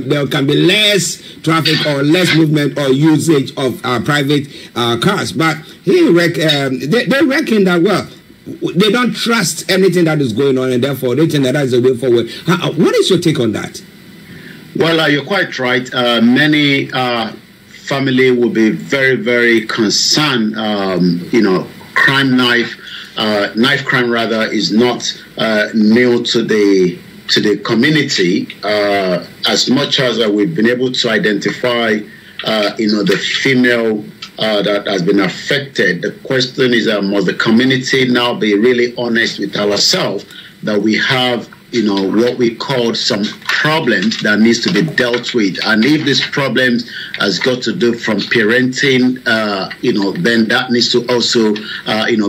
there can be less traffic or less movement or usage of private cars. But they reckon that, well, they don't trust anything that is going on, and therefore they think that is the way forward. What is your take on that? Well, you're quite right. Many family will be very, very concerned. Knife crime rather is not new to the community. As much as we've been able to identify, the female that has been affected, the question is, must the community now be really honest with ourselves that we have, what we call some problems that needs to be dealt with, and if this problem has got to do from parenting, then that needs to also,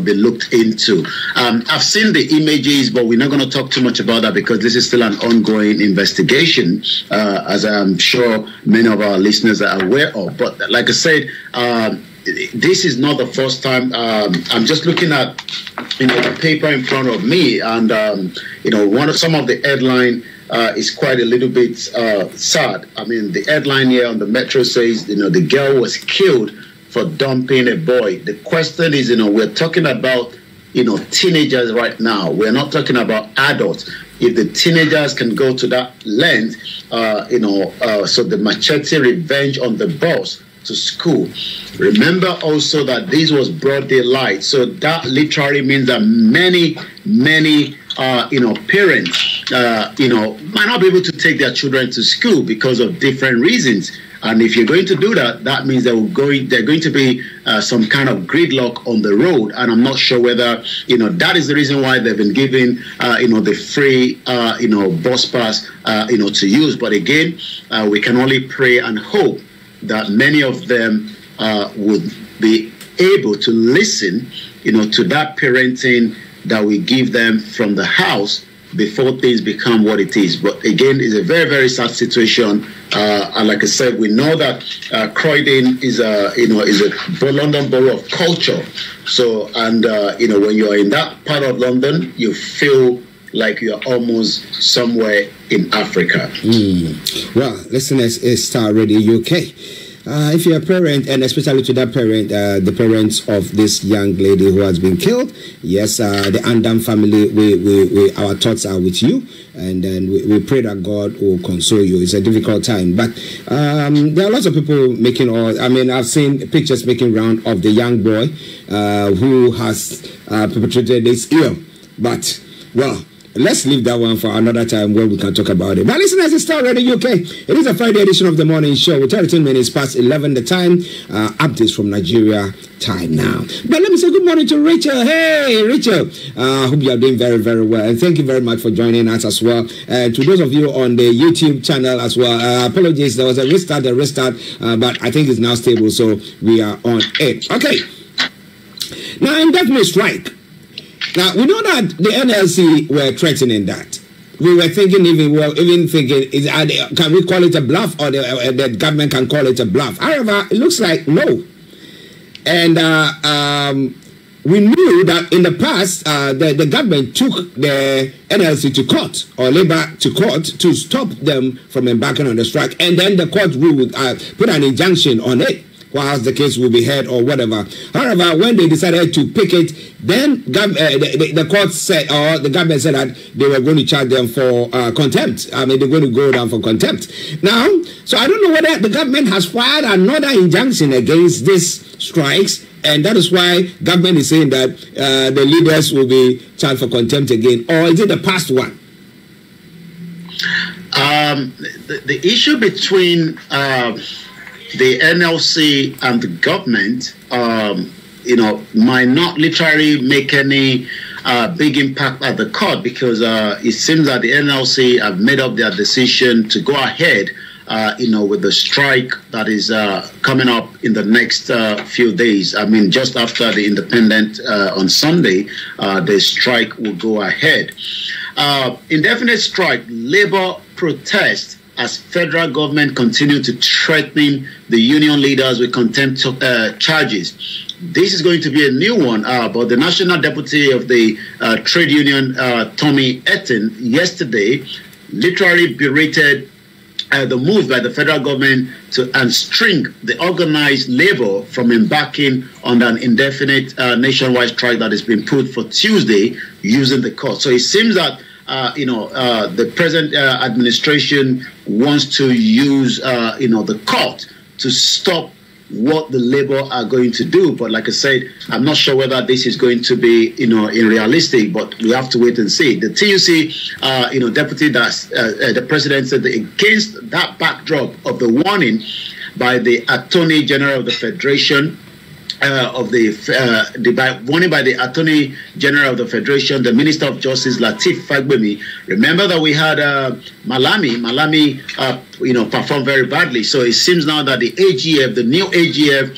be looked into. I've seen the images, but we're not going to talk too much about that because this is still an ongoing investigation, as I'm sure many of our listeners are aware of. But like I said, this is not the first time. I'm just looking at the paper in front of me, and some of the headline is quite a little bit sad. I mean, the headline here on the Metro says, the girl was killed for dumping a boy. The question is, we're talking about teenagers right now. We're not talking about adults. If the teenagers can go to that length, so the machete revenge on the boss to school. Remember also that this was broad daylight, so that literally means that many parents might not be able to take their children to school because of different reasons. And if you're going to do that, that means they're going to be some kind of gridlock on the road. And I'm not sure whether that is the reason why they've been given the free bus pass to use. But again, we can only pray and hope that many of them would be able to listen, to that parenting that we give them from the house before things become what it is. But again, it's a very, very sad situation. And like I said, we know that Croydon is a London borough of culture. So, and when you are in that part of London, you feel like you're almost somewhere in Africa. Well, listeners, it's STARR Radio UK. If you're a parent, and especially to that parent, the parents of this young lady who has been killed, yes, the Andam family, we our thoughts are with you, and then we pray that God will console you. It's a difficult time, but there are lots of people making I've seen pictures making round of the young boy who has perpetrated this ill, but, well, let's leave that one for another time when we can talk about it. But listeners, it's STARR Radio UK. It is a Friday edition of the morning show. We're 13 minutes past 11 the time. Updates from Nigeria time now. But let me say good morning to Rachel. Hey, Rachel. Hope you are doing very, very well. And thank you very much for joining us as well. And to those of you on the YouTube channel as well, apologies. There was a restart, but I think it's now stable. So we are on it. Okay. Now, indefinite strike. Now, we know that the NLC were threatening that. We were thinking, can we call it a bluff, or the government can call it a bluff? However, it looks like no. And we knew that in the past, the government took the NLC to court, or Labour to court, to stop them from embarking on the strike. And then the court ruled, put an injunction on it, whilst the case will be heard or whatever. However, when they decided to pick it, then the court said, or the government said that they were going to charge them for contempt. I mean, they're going to go down for contempt. Now, so I don't know whether the government has filed another injunction against these strikes, and that is why government is saying that the leaders will be charged for contempt again, or is it the past one? The issue between the NLC and the government, might not literally make any big impact at the court, because it seems that the NLC have made up their decision to go ahead, with the strike that is coming up in the next few days. I mean, just after the independent on Sunday, the strike will go ahead. Indefinite strike, labor protest, as federal government continue to threaten the union leaders with contempt charges. This is going to be a new one, but the National Deputy of the Trade Union, Tommy Etten, yesterday literally berated the move by the federal government to unstring the organized labor from embarking on an indefinite nationwide strike that has been put for Tuesday using the court. So it seems that the present administration wants to use the court to stop what the labor are going to do. But like I said, I'm not sure whether this is going to be, realistic, but we have to wait and see. The TUC, deputy the president said that against that backdrop of the warning by the Attorney General of the Federation, warning by the Attorney General of the Federation, the Minister of Justice, Lateef Fagbemi. Remember that we had Malami, performed very badly. So it seems now that the AGF, the new AGF,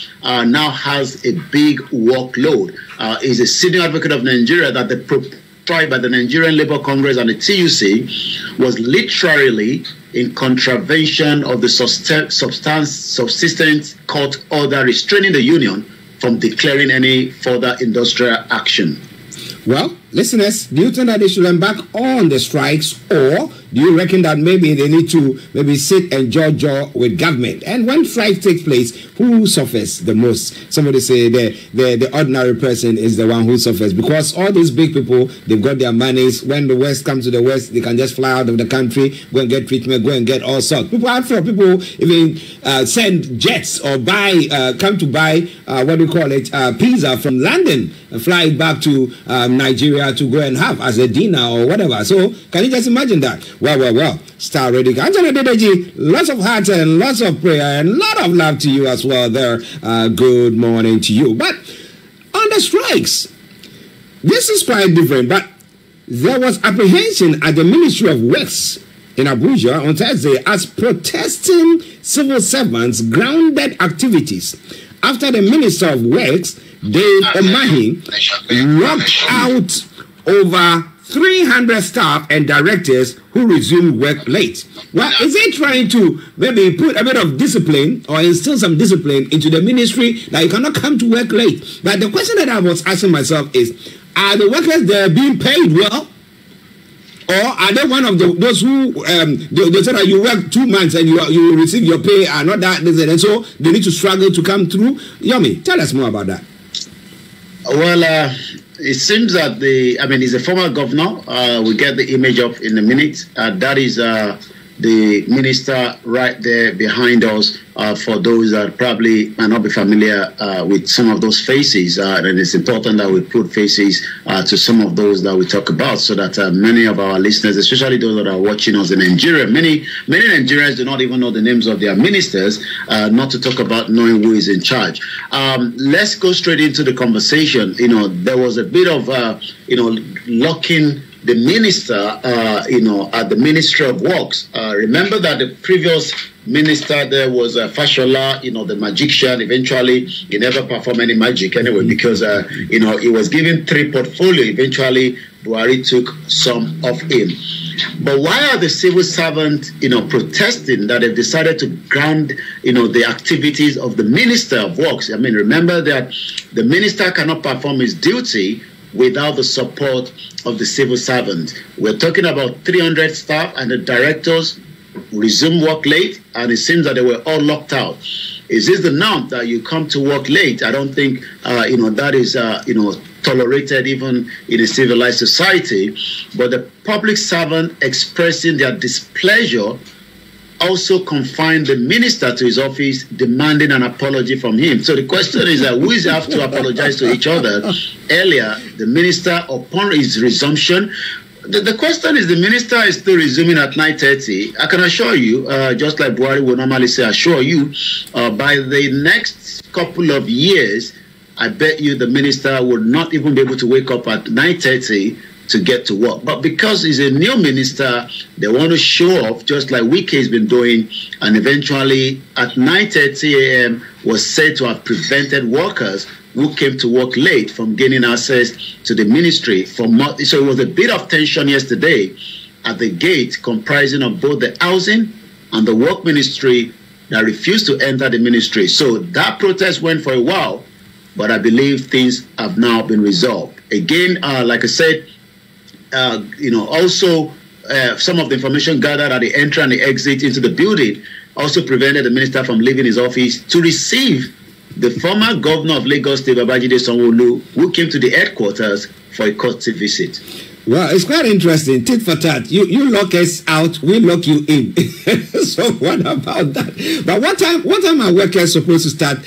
now has a big workload. Is a senior advocate of Nigeria that the tried by the Nigerian Labour Congress and the TUC was literally in contravention of the subsistence court order restraining the union from declaring any further industrial action. Well, listeners, do you think that they should embark on the strikes, or do you reckon that maybe they need to sit and jaw with government? And when strikes take place, who suffers the most? Somebody say the ordinary person is the one who suffers, because all these big people, they've got their monies. When the West comes to the West, they can just fly out of the country, go and get treatment, go and get all sorts. People even send jets or come to buy pizza from London and fly it back to Nigeria to go and have as a dinner or whatever. So can you just imagine that? Well. Star Radio. Anthony Dedeji, lots of heart and lots of prayer and a lot of love to you as well there. Good morning to you. But on the strikes, this is quite different. But there was apprehension at the Ministry of Works in Abuja on Thursday as protesting civil servants grounded activities after the Minister of Works, Dave Omahi, locked out over 300 staff and directors who resumed work late. Well, is he trying to maybe put a bit of discipline or instill some discipline into the ministry that you cannot come to work late? But the question that I was asking myself is, are the workers there being paid well? Or are they one of those who they said that you work 2 months and you receive your pay and not that, and so they need to struggle to come through? Yomi, tell us more about that. Well, it seems that he's a former governor. We get the image of in a minute. That is the minister right there behind us. For those that probably might not be familiar with some of those faces, and it's important that we put faces to some of those that we talk about, so that many of our listeners, especially those that are watching us in Nigeria, many Nigerians do not even know the names of their ministers, not to talk about knowing who is in charge. Let's go straight into the conversation. There was a bit of locking the minister, at the Ministry of Works. Remember that the previous minister there was Fashola, the magician. Eventually, he never performed any magic anyway, because, he was given 3 portfolio. Eventually, Buhari took some of him. But why are the civil servants, protesting that they've decided to ground, the activities of the Minister of Works? I mean, remember that the minister cannot perform his duty without the support of the civil servants. We're talking about 300 staff, and the directors resumed work late, and it seems that they were all locked out. Is this the norm that you come to work late? I don't think that is tolerated even in a civilized society. But the public servant expressing their displeasure also confined the minister to his office, demanding an apology from him. So the question is who is have to apologize to each other? Earlier, the minister, upon his resumption, the question is, the minister is still resuming at 9:30. I can assure you, just like Buhari would normally say, assure you, by the next couple of years, I bet you the minister would not even be able to wake up at 9:30 to get to work. But because he's a new minister, they want to show off, just like Wike has been doing, and eventually at 9:30 a.m. was said to have prevented workers who came to work late from gaining access to the ministry. So it was a bit of tension yesterday at the gate, comprising of both the housing and the work ministry that refused to enter the ministry. So that protest went for a while, but I believe things have now been resolved. Again, like I said, also some of the information gathered at the entry and the exit into the building also prevented the minister from leaving his office to receive the former governor of Lagos State, Babajide Sanwo-Olu, who came to the headquarters for a courtesy visit. Well, it's quite interesting. Tit for tat. You lock us out, we lock you in. So what about that? But what time are workers supposed to start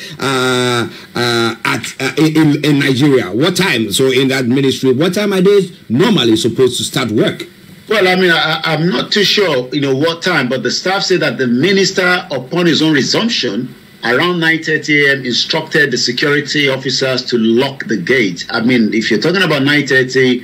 in Nigeria? What time? So in that ministry, what time are they normally supposed to start work? Well, I mean, I'm not too sure, what time, but the staff said that the minister, upon his own resumption, around 9:30 a.m., instructed the security officers to lock the gate. I mean, if you're talking about 9:30,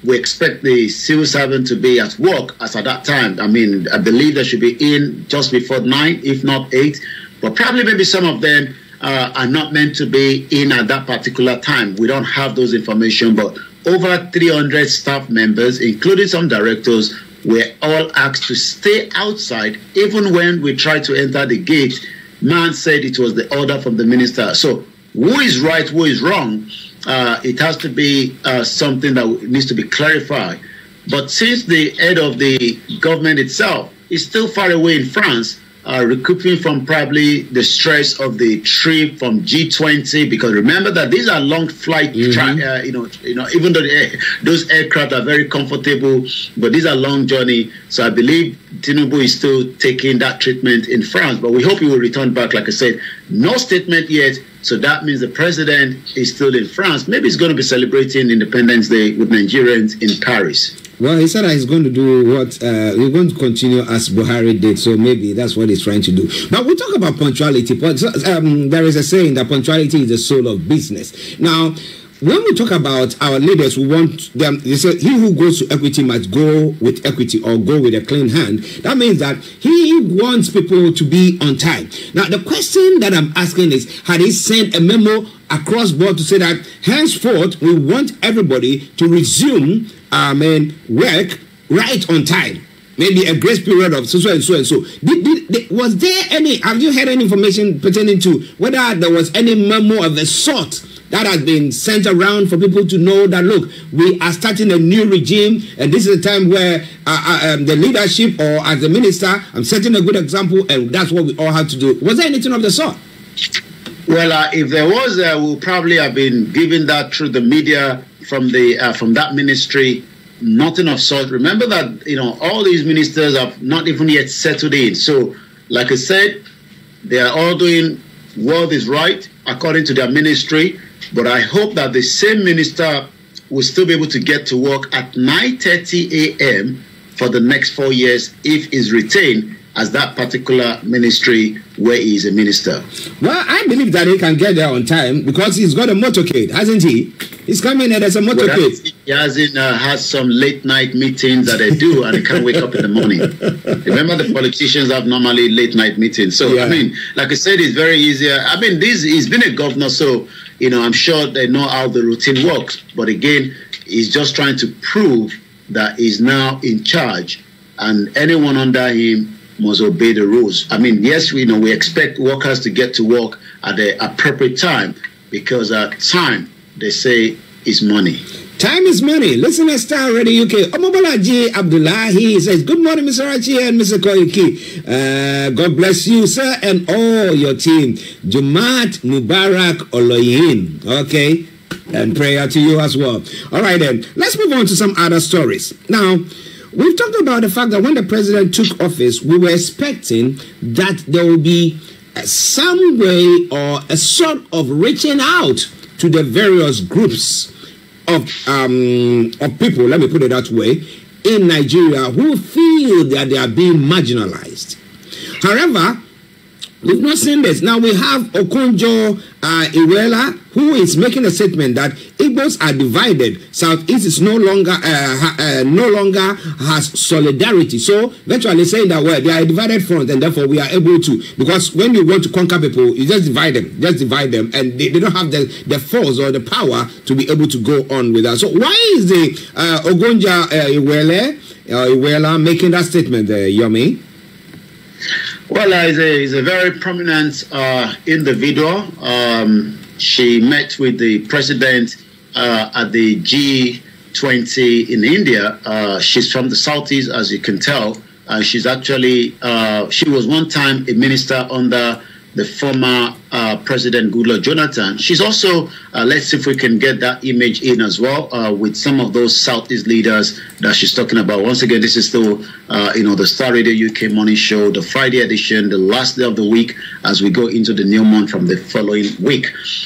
we expect the civil servant to be at work as at that time. I mean, I believe they should be in just before 9, if not 8. But probably maybe some of them are not meant to be in at that particular time. We don't have those information, but over 300 staff members, including some directors, were all asked to stay outside. Even when we tried to enter the gate, man said it was the order from the minister. So who is right, who is wrong? It has to be something that needs to be clarified. But since the head of the government itself is still far away in France, recouping from probably the stress of the trip from G20, because remember that these are long flight, even though those aircraft are very comfortable, but these are long journey. So I believe Tinubu is still taking that treatment in France, but we hope he will return back. Like I said, no statement yet. So that means the president is still in France. Maybe he's going to be celebrating Independence Day with Nigerians in Paris. Well, he said that he's going to do what we're going to continue as Buhari did, so maybe that's what he's trying to do. But we talk about punctuality. There is a saying that punctuality is the soul of business. Now, when we talk about our leaders, we want them. They say, "He who goes to equity must go with equity or go with a clean hand." That means that he wants people to be on time. Now, the question that I'm asking is, had he sent a memo across board to say that henceforth we want everybody to resume work right on time? Maybe a grace period of so and so and so. Was there any? Have you heard any information pertaining to whether there was any memo of the sort that has been sent around for people to know that, look, we are starting a new regime, and this is a time where the leadership, or as the minister, I'm setting a good example, and that's what we all have to do. Was there anything of the sort? Well, if there was, we'll probably have been given that through the media from that ministry. Nothing of sort. Remember that all these ministers have not even yet settled in. So, like I said, they are all doing what is right according to their ministry. But I hope that the same minister will still be able to get to work at 9:30 a.m. for the next 4 years if he's retained as that particular ministry where he is a minister. Well, I believe that he can get there on time because he's got a motorcade, hasn't he? He's coming in as a motorcade. He hasn't had some late night meetings that they do and they can't wake up in the morning. Remember, the politicians have normally late night meetings. So, yeah. I mean, like I said, it's very easy. I mean, he's been a governor, so, I'm sure they know how the routine works. But again, he's just trying to prove that he's now in charge and anyone under him must obey the rules. I mean, yes, we expect workers to get to work at the appropriate time because time, they say, is money. Time is money. Listen to Star Radio UK. Omobolaji Abdullahi says, "Good morning, Mr. Archie and Mr. Koiki. God bless you, sir, and all your team. Jumat Mubarak Oloyin." Okay. And prayer to you as well. All right, then. Let's move on to some other stories. Now, we've talked about the fact that when the president took office, we were expecting that there will be some way or a sort of reaching out to the various groups of people, let me put it that way, in Nigeria who feel that they are being marginalized. However, we've not seen this. Now we have Okonjo Iweala, who is making a statement that Igbos are divided. Southeast is no longer has solidarity. So virtually saying that, well, they are a divided front, and therefore we are able to, because when you want to conquer people, you just divide them, and they don't have the force or the power to be able to go on with that. So why is the Okonjo Iweala making that statement, Yomi? Well, he's a very prominent individual. She met with the president at the G20 20 in India. She's from the Southeast, as you can tell. She's actually, she was one time a minister under the former President Goodluck Jonathan. She's also, let's see if we can get that image in as well, with some of those Southeast leaders that she's talking about. Once again, this is still, the Star Radio UK Morning Show, the Friday edition, the last day of the week, as we go into the new month from the following week.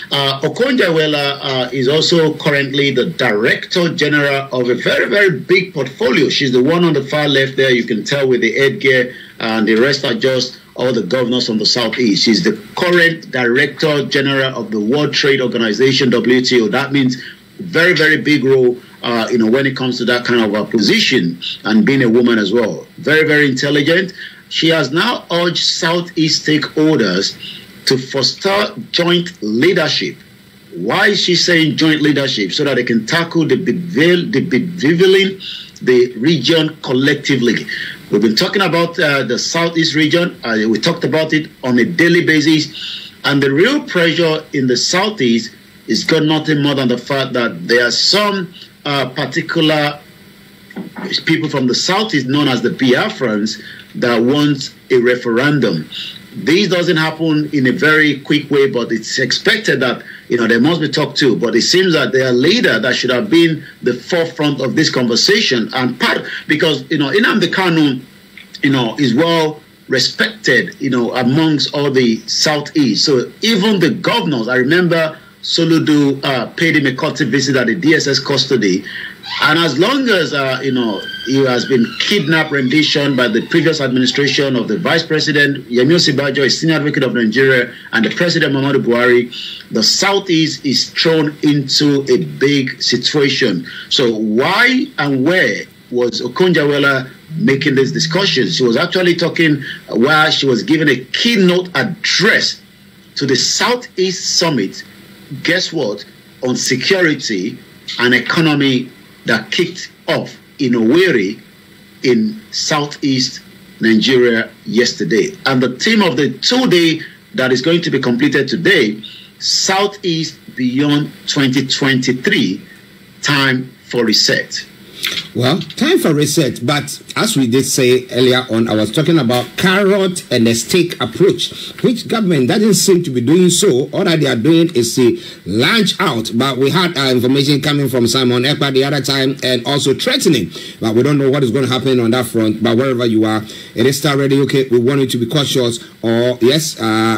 Okonjo-Iweala is also currently the Director General of a very, very big portfolio. She's the one on the far left there. You can tell with the headgear, and the rest are just all the governors from the Southeast. She's the current Director General of the World Trade Organization, WTO. That means very, very big role, when it comes to that kind of a position, and being a woman as well. Very, very intelligent. She has now urged Southeast stakeholders to foster joint leadership. Why is she saying joint leadership? So that they can tackle the bedeviling the region collectively. We've been talking about the Southeast region. We talked about it on a daily basis. And the real pressure in the Southeast is got nothing more than the fact that there are some particular people from the Southeast known as the Biafrans that want a referendum. This doesn't happen in a very quick way, but it's expected that, they must be talked to. But it seems that they are leader that should have been the forefront of this conversation. And because, Nnamdi Kanu, is well respected, amongst all the Southeast. So even the governors, I remember Soludo paid him a courtesy visit at the DSS custody. And as long as, he has been kidnapped rendition by the previous administration of the Vice President, Yemi Osinbajo, a senior advocate of Nigeria, and the President, Muhammadu Buhari, the Southeast is thrown into a big situation. So why and where was Okonjo-Iweala making this discussion? She was actually talking while she was giving a keynote address to the Southeast Summit, guess what, on security and economy that kicked off in Owerri in Southeast Nigeria yesterday. And the theme of the 2-day that is going to be completed today, Southeast Beyond 2023, time for reset. Well, time for reset, but as we did say earlier on, I was talking about carrot and a stick approach, which government doesn't seem to be doing so. All that they are doing is to launch out, but we had information coming from Simon Ekpa the other time and also threatening, but we don't know what is going to happen on that front. But wherever you are, it is Star Radio. Okay, we want you to be cautious, or yes,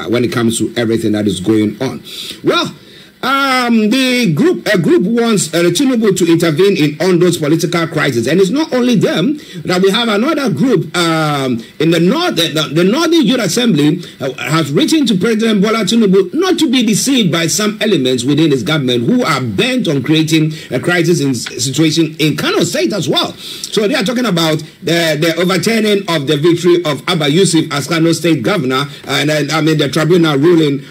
when it comes to everything that is going on. Well, the group wants Tinubu to intervene in Ondo's political crisis, and it's not only them. That we have another group in the north. The Northern Youth Assembly has written to President Bola Tinubu not to be deceived by some elements within his government who are bent on creating a crisis situation in Kano State as well. So they are talking about the overturning of the victory of Abba Yusuf as Kano State governor, and the tribunal ruling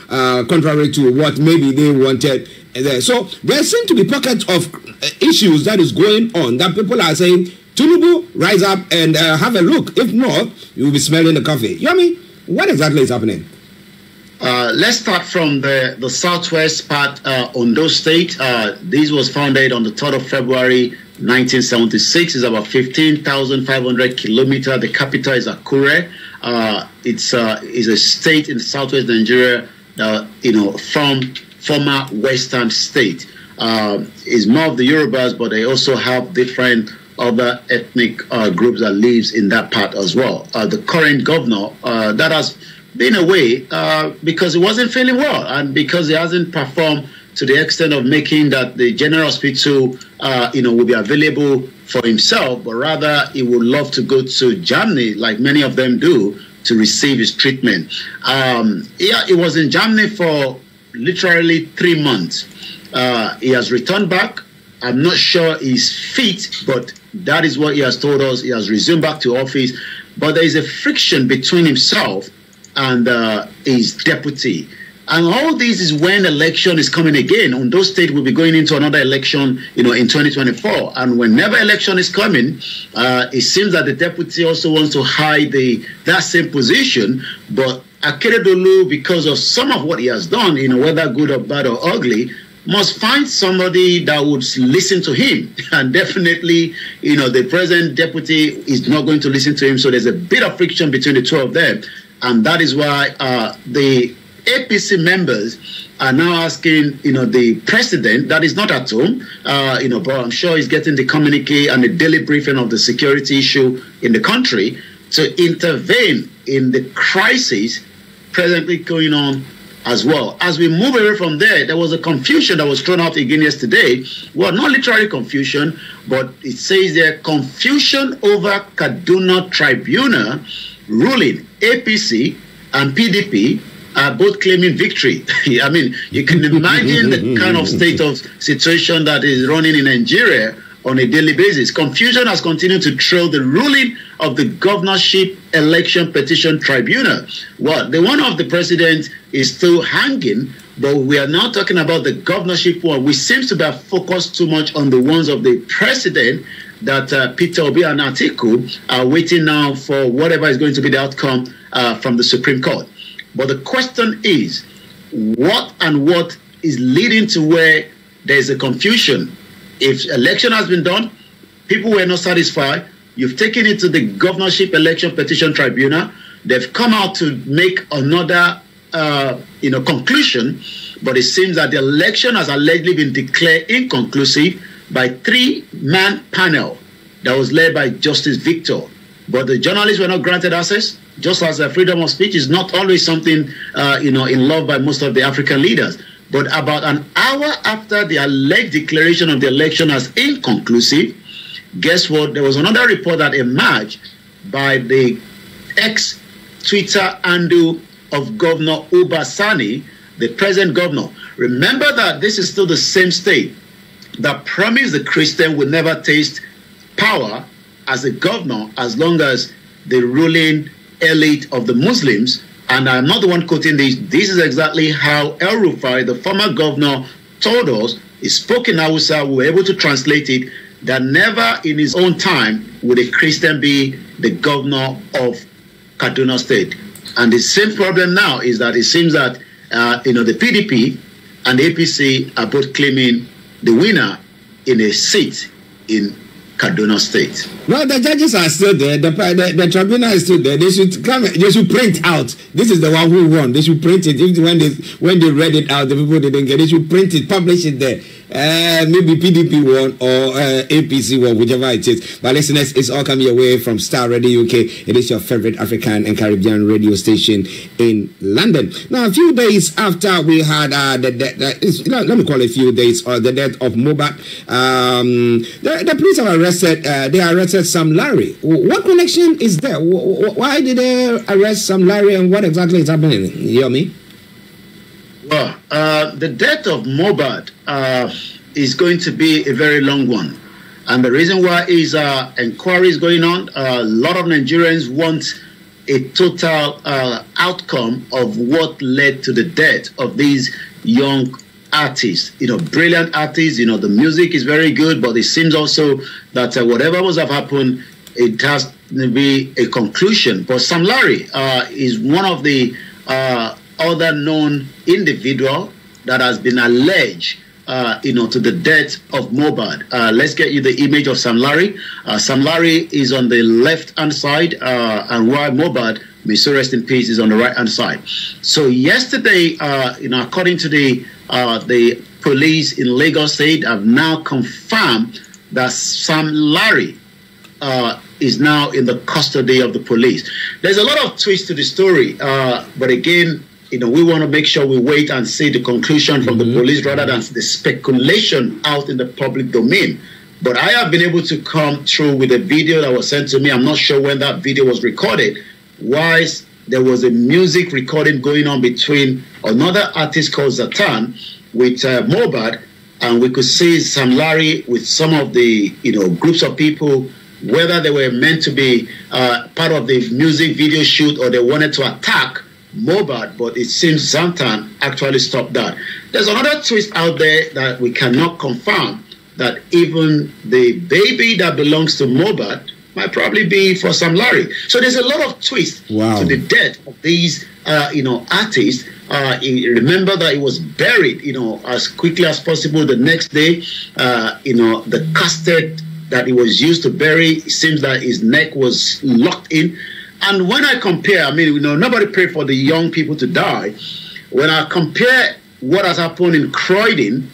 contrary to what maybe they wanted. So there seem to be pockets of issues that is going on that people are saying, Tinubu, rise up and have a look. If not, you will be smelling the coffee. Yami, what exactly is happening? Let's start from the southwest part, Ondo State. This was founded on the 3rd of February, 1976. It's about 15,500 kilometers. The capital is Akure. It's a state in southwest Nigeria, from former Western state. Is more of the Yorubas, but they also have different other ethnic groups that lives in that part as well. The current governor that has been away because he wasn't feeling well, and because he hasn't performed to the extent of making that the general hospital will be available for himself, but rather he would love to go to Germany, like many of them do, to receive his treatment. He was in Germany for literally 3 months. He has returned back. I'm not sure he's fit, but that is what he has told us. He has resumed back to office, but there is a friction between himself and his deputy. And all this is when election is coming again. Ondo State will be going into another election, in 2024. And whenever election is coming, it seems that the deputy also wants to hide that same position. But Akeredolu, because of some of what he has done, whether good or bad or ugly, must find somebody that would listen to him. And definitely, the present deputy is not going to listen to him. So there's a bit of friction between the two of them. And that is why the APC members are now asking, the president, that is not at home, but I'm sure he's getting the communique and the daily briefing of the security issue in the country, to intervene in the crisis presently going on as well. As we move away from there was a confusion that was thrown out again yesterday. Well, not literally confusion, but it says there, confusion over Kaduna Tribunal ruling. APC and PDP are both claiming victory. I mean, you can imagine the kind of state of situation that is running in Nigeria on a daily basis. Confusion has continued to trail the ruling of the Governorship Election Petition Tribunal. Well, the one of the president is still hanging, but we are now talking about the governorship one, which seems to be focused too much on the ones of the president, that Peter Obi and Atiku are waiting now for whatever is going to be the outcome from the Supreme Court. But the question is, what is leading to where there is a confusion? If election has been done, people were not satisfied, you've taken it to the Governorship Election Petition Tribunal, they've come out to make another conclusion, but it seems that the election has allegedly been declared inconclusive by 3-man panel that was led by Justice Victor. But the journalists were not granted access, just as freedom of speech is not always something in love by most of the African leaders. But about an hour after the alleged declaration of the election as inconclusive, guess what? There was another report that emerged by the ex-Twitter handle of Governor Uba Sani, the present governor. Remember that this is still the same state that promised the Christian would never taste power as a governor as long as the ruling elite of the Muslims. And I'm not the one quoting this. This is exactly how El Rufai, the former governor, told us. He spoke in Hausa. We were able to translate it, that never in his own time would a Christian be the governor of Kaduna State. And the same problem now is that it seems that the PDP and the APC are both claiming the winner in a seat in Kaduna State. Well, the judges are still there. The tribunal is still there. They should come. They should print out. This is the one who won. They should print it. If when they read it out, the people didn't get it. They should print it, publish it there. Maybe PDP won or APC won, whichever it is. But listeners, it's all coming away from Star Radio UK. It is your favorite African and Caribbean radio station in London. Now, a few days after we had let me call it a few days, or the death of Mohbad, the police have arrested. They arrested Sam Larry. What connection is there? Why did they arrest Sam Larry, and what exactly is happening? You hear me? Well, the death of Mohbad is going to be a very long one. And the reason why is inquiries going on. A lot of Nigerians want a total outcome of what led to the death of these young artists. Brilliant artists. The music is very good, but it seems also that whatever must have happened, it has to be a conclusion. But Sam Larry is one of the other known individual that has been alleged, to the death of Mohbad. Let's get you the image of Sam Larry. Sam Larry is on the left-hand side, and while Mohbad, may so rest in peace, is on the right-hand side. So yesterday, according to the police in Lagos State, have now confirmed that Sam Larry is now in the custody of the police. There's a lot of twists to the story, but again, we want to make sure we wait and see the conclusion from the police rather than the speculation out in the public domain. But I have been able to come through with a video that was sent to me. I'm not sure when that video was recorded. Whilst there was a music recording going on between another artist called Zatan with Mohbad, and we could see Sam Larry with some of the groups of people, whether they were meant to be part of the music video shoot or they wanted to attack Mohbad, but it seems Zatan actually stopped that. There's another twist out there that we cannot confirm, that even the baby that belongs to Mohbad might probably be for Sam Larry. So there's a lot of twist to the death of these artists, Remember that he was buried, as quickly as possible the next day. The casket that he was used to bury, it seems that his neck was locked in. And when I compare, nobody prayed for the young people to die. When I compare what has happened in Croydon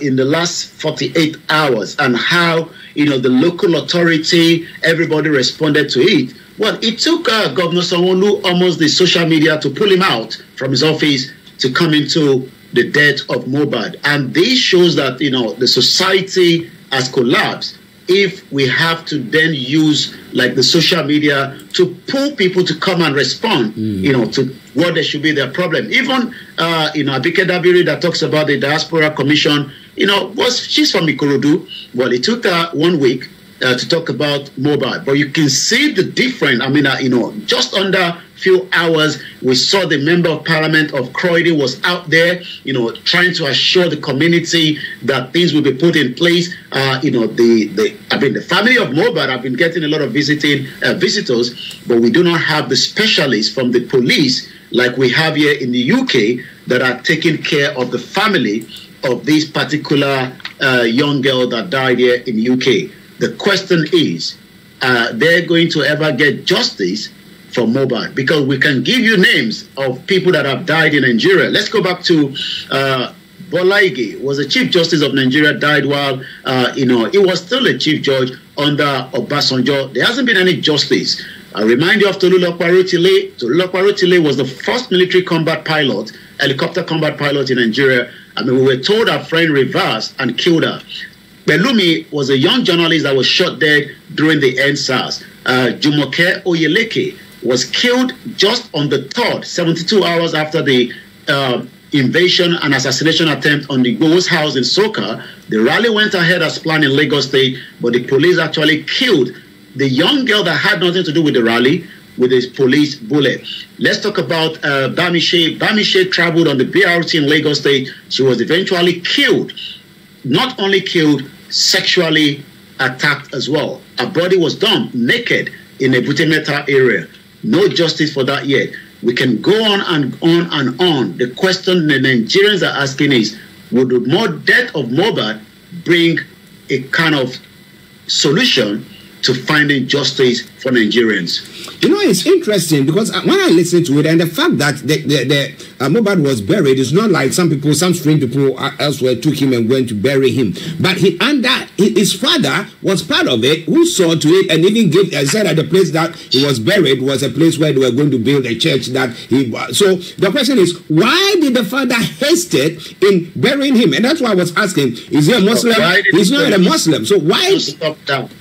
in the last 48 hours and how, the local authority, everybody responded to it, well, it took Governor Sanwo-Olu almost the social media to pull him out from his office to come into the death of Mohbad. And this shows that, the society has collapsed if we have to then use the social media to pull people to come and respond, to what there should be their problem. Even, Abike Dabiri that talks about the Diaspora Commission, she's from Ikorodu. Well, it took her 1 week to talk about Mohbad. But you can see the difference. Just under a few hours, we saw the Member of Parliament of Croydon was out there, trying to assure the community that things will be put in place. The family of Mohbad have been getting a lot of visitors, but we do not have the specialists from the police like we have here in the UK that are taking care of the family of this particular young girl that died here in the UK. The question is, they're going to ever get justice for Mohbad? Because we can give you names of people that have died in Nigeria. Let's go back to Bola Ige, was the Chief Justice of Nigeria, died while, he was still a Chief Judge under Obasanjo. There hasn't been any justice. I remind you of Tolulokpa Rotile. Tolulokpa Rotile was the first military combat pilot, helicopter combat pilot in Nigeria. We were told our friend reversed and killed her. Belumi was a young journalist that was shot dead during the NSAS. Jumoke Oyeleke was killed just on the 3rd, 72 hours after the invasion and assassination attempt on the Igbo's house in Soka. The rally went ahead as planned in Lagos State, but the police actually killed the young girl that had nothing to do with the rally with a police bullet. Let's talk about Bamishe. Bamishe traveled on the BRT in Lagos State. She was eventually killed. Not only killed, sexually attacked as well. Her body was dumped naked in a Butemeta area. No justice for that yet. We can go on and on and on. The question the Nigerians are asking is, would the more death of Mohbad bring a kind of solution to finding justice for Nigerians? It's interesting because when I listen to it, and the fact that Mohbad was buried, it's not like some strange people elsewhere took him and went to bury him. But his father was part of it, who saw to it and even said that the place that he was buried was a place where they were going to build a church that he was. So the question is, why did the father haste in burying him? And that's why I was asking, is he a Muslim? He's not a Muslim. So why? Stop that.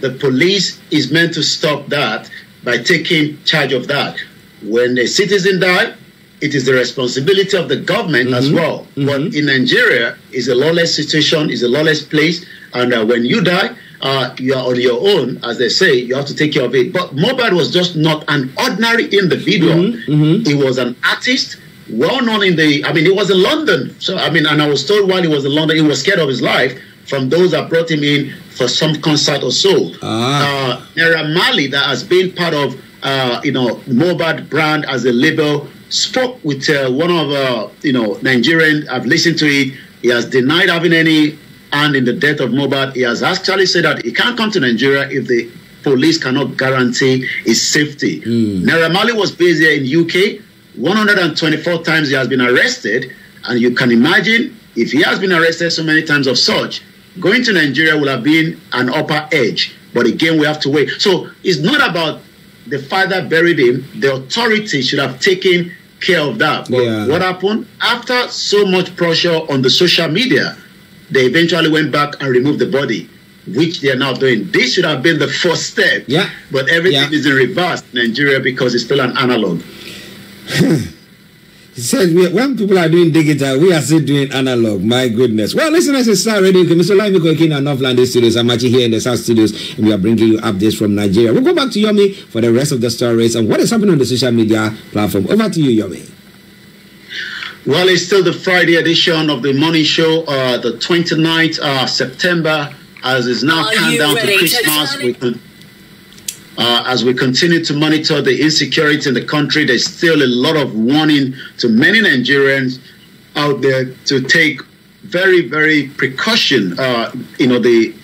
The police is meant to stop that by taking charge of that. When a citizen dies, it is the responsibility of the government as well. But in Nigeria, it's a lawless situation, it's a lawless place, and when you die, you are on your own, as they say, you have to take care of it. But Mohbad was just not an ordinary individual. He was an artist, well known in he was in London. So, and I was told while he was in London, he was scared of his life from those that brought him in for some concert or so. Naira Marley, that has been part of, Mohbad brand as a label, spoke with one of, Nigerian. I've listened to it. He has denied having any hand in the death of Mohbad. He has actually said that he can't come to Nigeria if the police cannot guarantee his safety. Naira Marley was based here in UK. 124 times he has been arrested. And you can imagine, if he has been arrested so many times of such, going to Nigeria will have been an upper edge. But again, we have to wait. So it's not about the father buried him. The authorities should have taken care of that. But what happened? After so much pressure on the social media, they eventually went back and removed the body, which they are now doing. This should have been the first step. But everything is in reverse in Nigeria because it's still an analog. He says when people are doing digital, we are still doing analog. My goodness. Well, listeners, it's STARR Radio. Mr. Live Koiki in Northland Studios. I'm actually here in the South Studios, and we are bringing you updates from Nigeria. We'll go back to Yomi for the rest of the stories and what is happening on the social media platform. Over to you, Yomi. Well, it's still the Friday edition of the morning show, the 29th September, as is now countdown to Christmas. As we continue to monitor the insecurity in the country, there's still a lot of warning to many Nigerians out there to take very, very precaution. The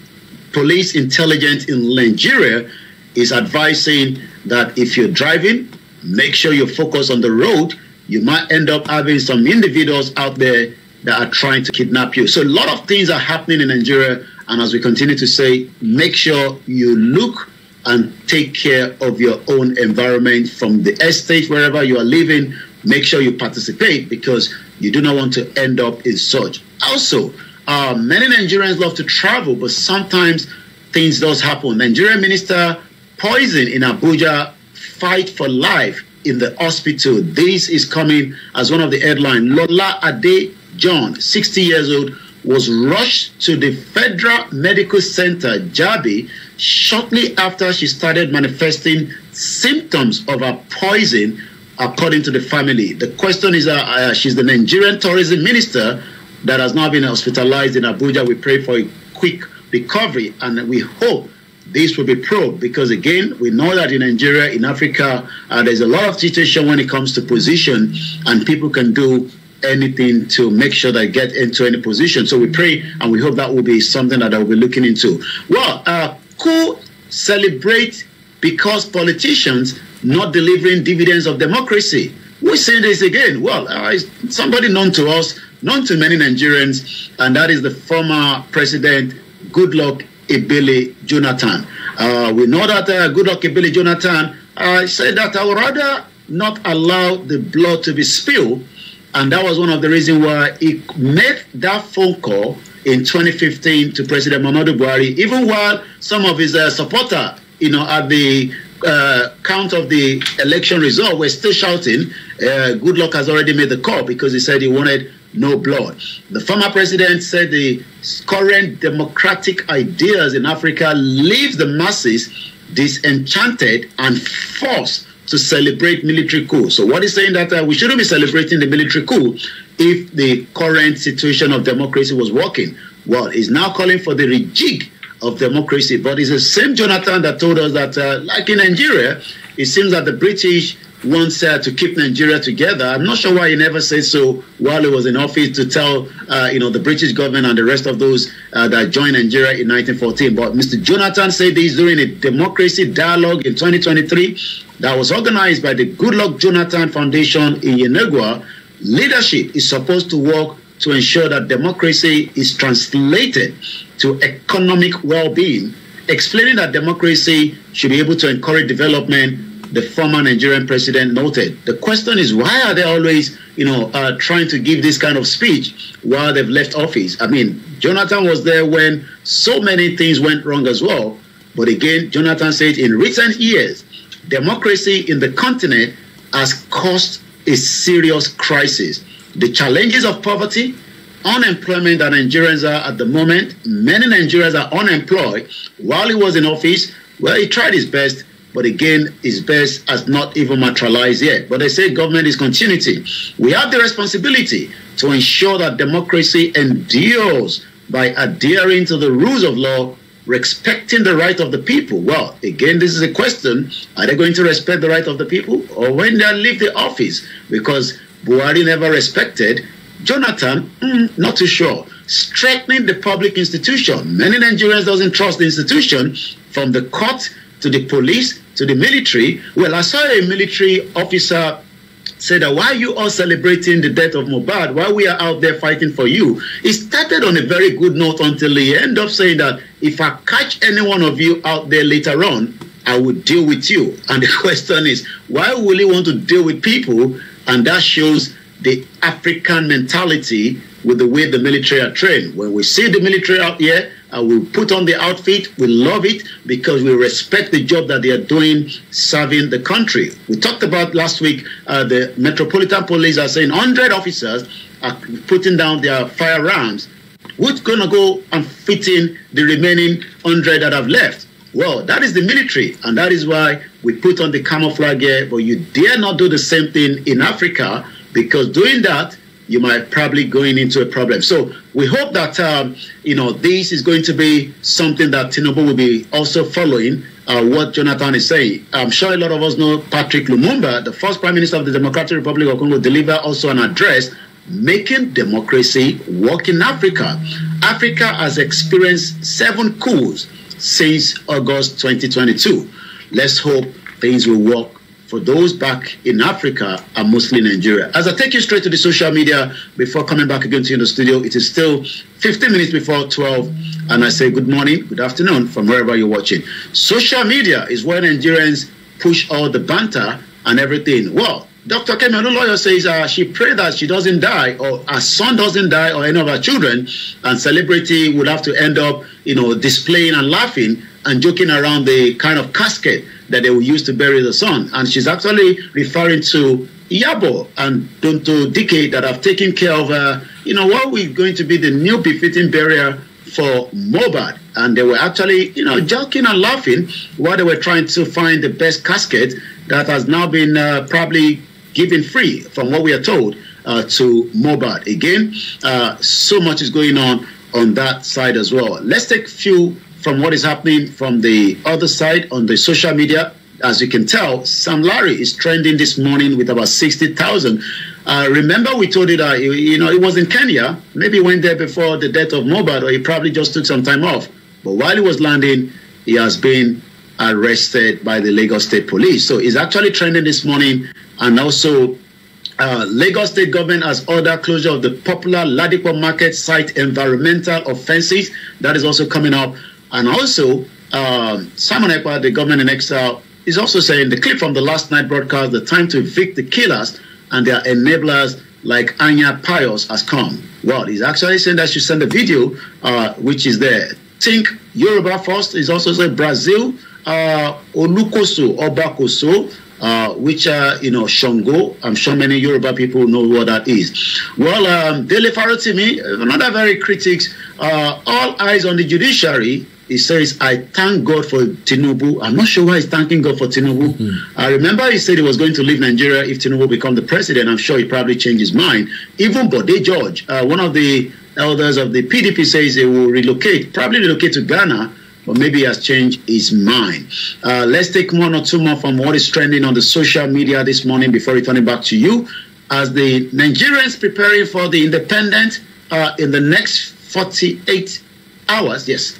police intelligence in Nigeria is advising that if you're driving, make sure you focus on the road. You might end up having some individuals out there that are trying to kidnap you. So a lot of things are happening in Nigeria. And as we continue to say, make sure you look and take care of your own environment from the estate, wherever you are living. Make sure you participate because you do not want to end up in such. Also, many Nigerians love to travel, but sometimes things does happen. Nigerian minister poisoned in Abuja, fight for life in the hospital. This is coming as one of the headlines. Lola Ade John, 60 years old, was rushed to the Federal Medical Center, Jabi, shortly after she started manifesting symptoms of a poison, according to the family. The question is, she's the Nigerian tourism minister that has now been hospitalized in Abuja. We pray for a quick recovery, and we hope this will be probed because, again, we know that in Nigeria, in Africa, there's a lot of situation when it comes to position, and people can do anything to make sure they get into any position. So we pray and we hope that will be something that I will be looking into. Well, cool, celebrate because politicians not delivering dividends of democracy. We say this again. Well, somebody known to us, known to many Nigerians, and that is the former president, Goodluck Ebele Jonathan. We know that Goodluck Ebele Jonathan said that I would rather not allow the blood to be spilled. And that was one of the reasons why he made that phone call in 2015 to President Muhammadu Buhari, even while some of his supporters, at the count of the election result were still shouting, Goodluck has already made the call because he said he wanted no blood. The former president said the current democratic ideas in Africa leave the masses disenchanted and forced to celebrate military coup. So what is saying that we shouldn't be celebrating the military coup if the current situation of democracy was working. Well, he's now calling for the rejig of democracy, but it's the same Jonathan that told us that, like in Nigeria, it seems that the British wants to keep Nigeria together. I'm not sure why he never said so while he was in office to tell, the British government and the rest of those that joined Nigeria in 1914. But Mr. Jonathan said this during a democracy dialogue in 2023 that was organized by the Goodluck Jonathan Foundation in Yenagua. Leadership is supposed to work to ensure that democracy is translated to economic well-being, explaining that democracy should be able to encourage development. The former Nigerian president noted. The question is, why are they always, trying to give this kind of speech while they've left office? I mean, Jonathan was there when so many things went wrong as well. But again, Jonathan said in recent years, democracy in the continent has caused a serious crisis. The challenges of poverty, unemployment that Nigerians are at the moment, many Nigerians are unemployed. While he was in office, well, he tried his best. But again, his best has not even materialized yet. But they say government is continuity. We have the responsibility to ensure that democracy endures by adhering to the rules of law, respecting the right of the people. Well, again, this is a question. Are they going to respect the right of the people? Or when they leave the office? Because Buhari never respected. Jonathan, not too sure. Strengthening the public institution. Many Nigerians doesn't trust the institution, from the court to the police, to the military. Well, I saw a military officer say that why are you all celebrating the death of Mohbad while we are out there fighting for you? It started on a very good note until he ended up saying that if I catch any one of you out there later on, I will deal with you. And the question is, why will he want to deal with people? And that shows the African mentality with the way the military are trained. When we see the military out here, we put on the outfit, we love it because we respect the job that they are doing serving the country. We talked about last week, the Metropolitan Police are saying 100 officers are putting down their firearms. Who's going to go and fit in the remaining 100 that have left? Well, that is the military, and that is why we put on the camouflage here, but you dare not do the same thing in Africa, because doing that, you might probably going into a problem. So we hope that, this is going to be something that Tinubu will be also following what Jonathan is saying. I'm sure a lot of us know Patrick Lumumba, the first Prime Minister of the Democratic Republic of Congo, delivered also an address making democracy work in Africa. Africa has experienced 7 coups since August 2022. Let's hope things will work for those back in Africa and mostly Nigeria. As I take you straight to the social media before coming back again to you in the studio, it is still 15 minutes before 12, and I say good morning, good afternoon from wherever you're watching. Social media is where Nigerians push all the banter and everything. Well, Dr. Kemi Lawyer says she prayed that she doesn't die, or her son doesn't die, or any of her children, and celebrity would have to end up, displaying and laughing and joking around the kind of casket that they will use to bury the son. And she's actually referring to Yabo and Donto Dike that have taken care of, what we're going to be the new befitting burial for Mohbad. And they were actually, joking and laughing while they were trying to find the best casket that has now been probably given free, from what we are told, to Mohbad. Again, so much is going on that side as well. Let's take a few from what is happening from the other side on the social media. As you can tell, Sam Larry is trending this morning with about 60,000. Remember, we told you that, it was in Kenya. Maybe he went there before the death of Mohbad, or he probably just took some time off. But while he was landing, he has been arrested by the Lagos State Police. So he's actually trending this morning. And also, Lagos State government has ordered closure of the popular Ladipo Market site environmental offenses. That is also coming up. And also, Simon Ekpa, the government in exile, is also saying the clip from the last night broadcast, the time to evict the killers and their enablers like Anya Pius has come. Well, he's actually saying that she send a video, which is there. Think Yoruba first. Is also saying Brazil, Olukoso, Obakoso, which Shango. I'm sure many Yoruba people know what that is. Well, Dele Farotimi, another very critics, all eyes on the judiciary. He says, I thank God for Tinubu. I'm not sure why he's thanking God for Tinubu. I remember he said he was going to leave Nigeria if Tinubu become the president. I'm sure he probably changed his mind. Even Bode George, one of the elders of the PDP, says he will probably relocate to Ghana, but maybe he has changed his mind. Let's take 1 or 2 more from what is trending on the social media this morning before returning back to you. As the Nigerians preparing for the independent in the next 48 hours, yes,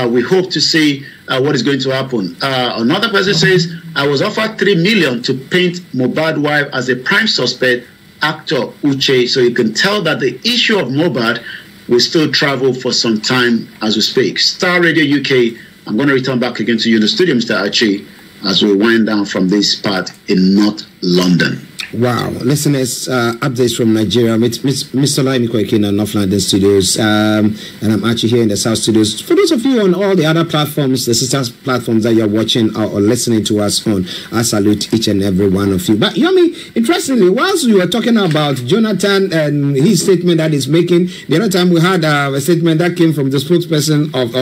we hope to see what is going to happen. Another person says, I was offered 3 million to paint Mohbad wife as a prime suspect, actor Uche. So you can tell that the issue of Mohbad will still travel for some time as we speak. Star Radio UK, I'm going to return back again to you in the studio, Mr. Archie, as we wind down from this part in North London. Wow, listeners, updates from Nigeria. Mr. Lai Koiki in the North London studios, and I'm actually here in the South studios. For those of you on all the other platforms, the sister platforms that you're watching or listening to us on, I salute each and every one of you. But Yomi, interestingly, whilst we were talking about Jonathan and his statement that he's making, the other time we had a statement that came from the spokesperson of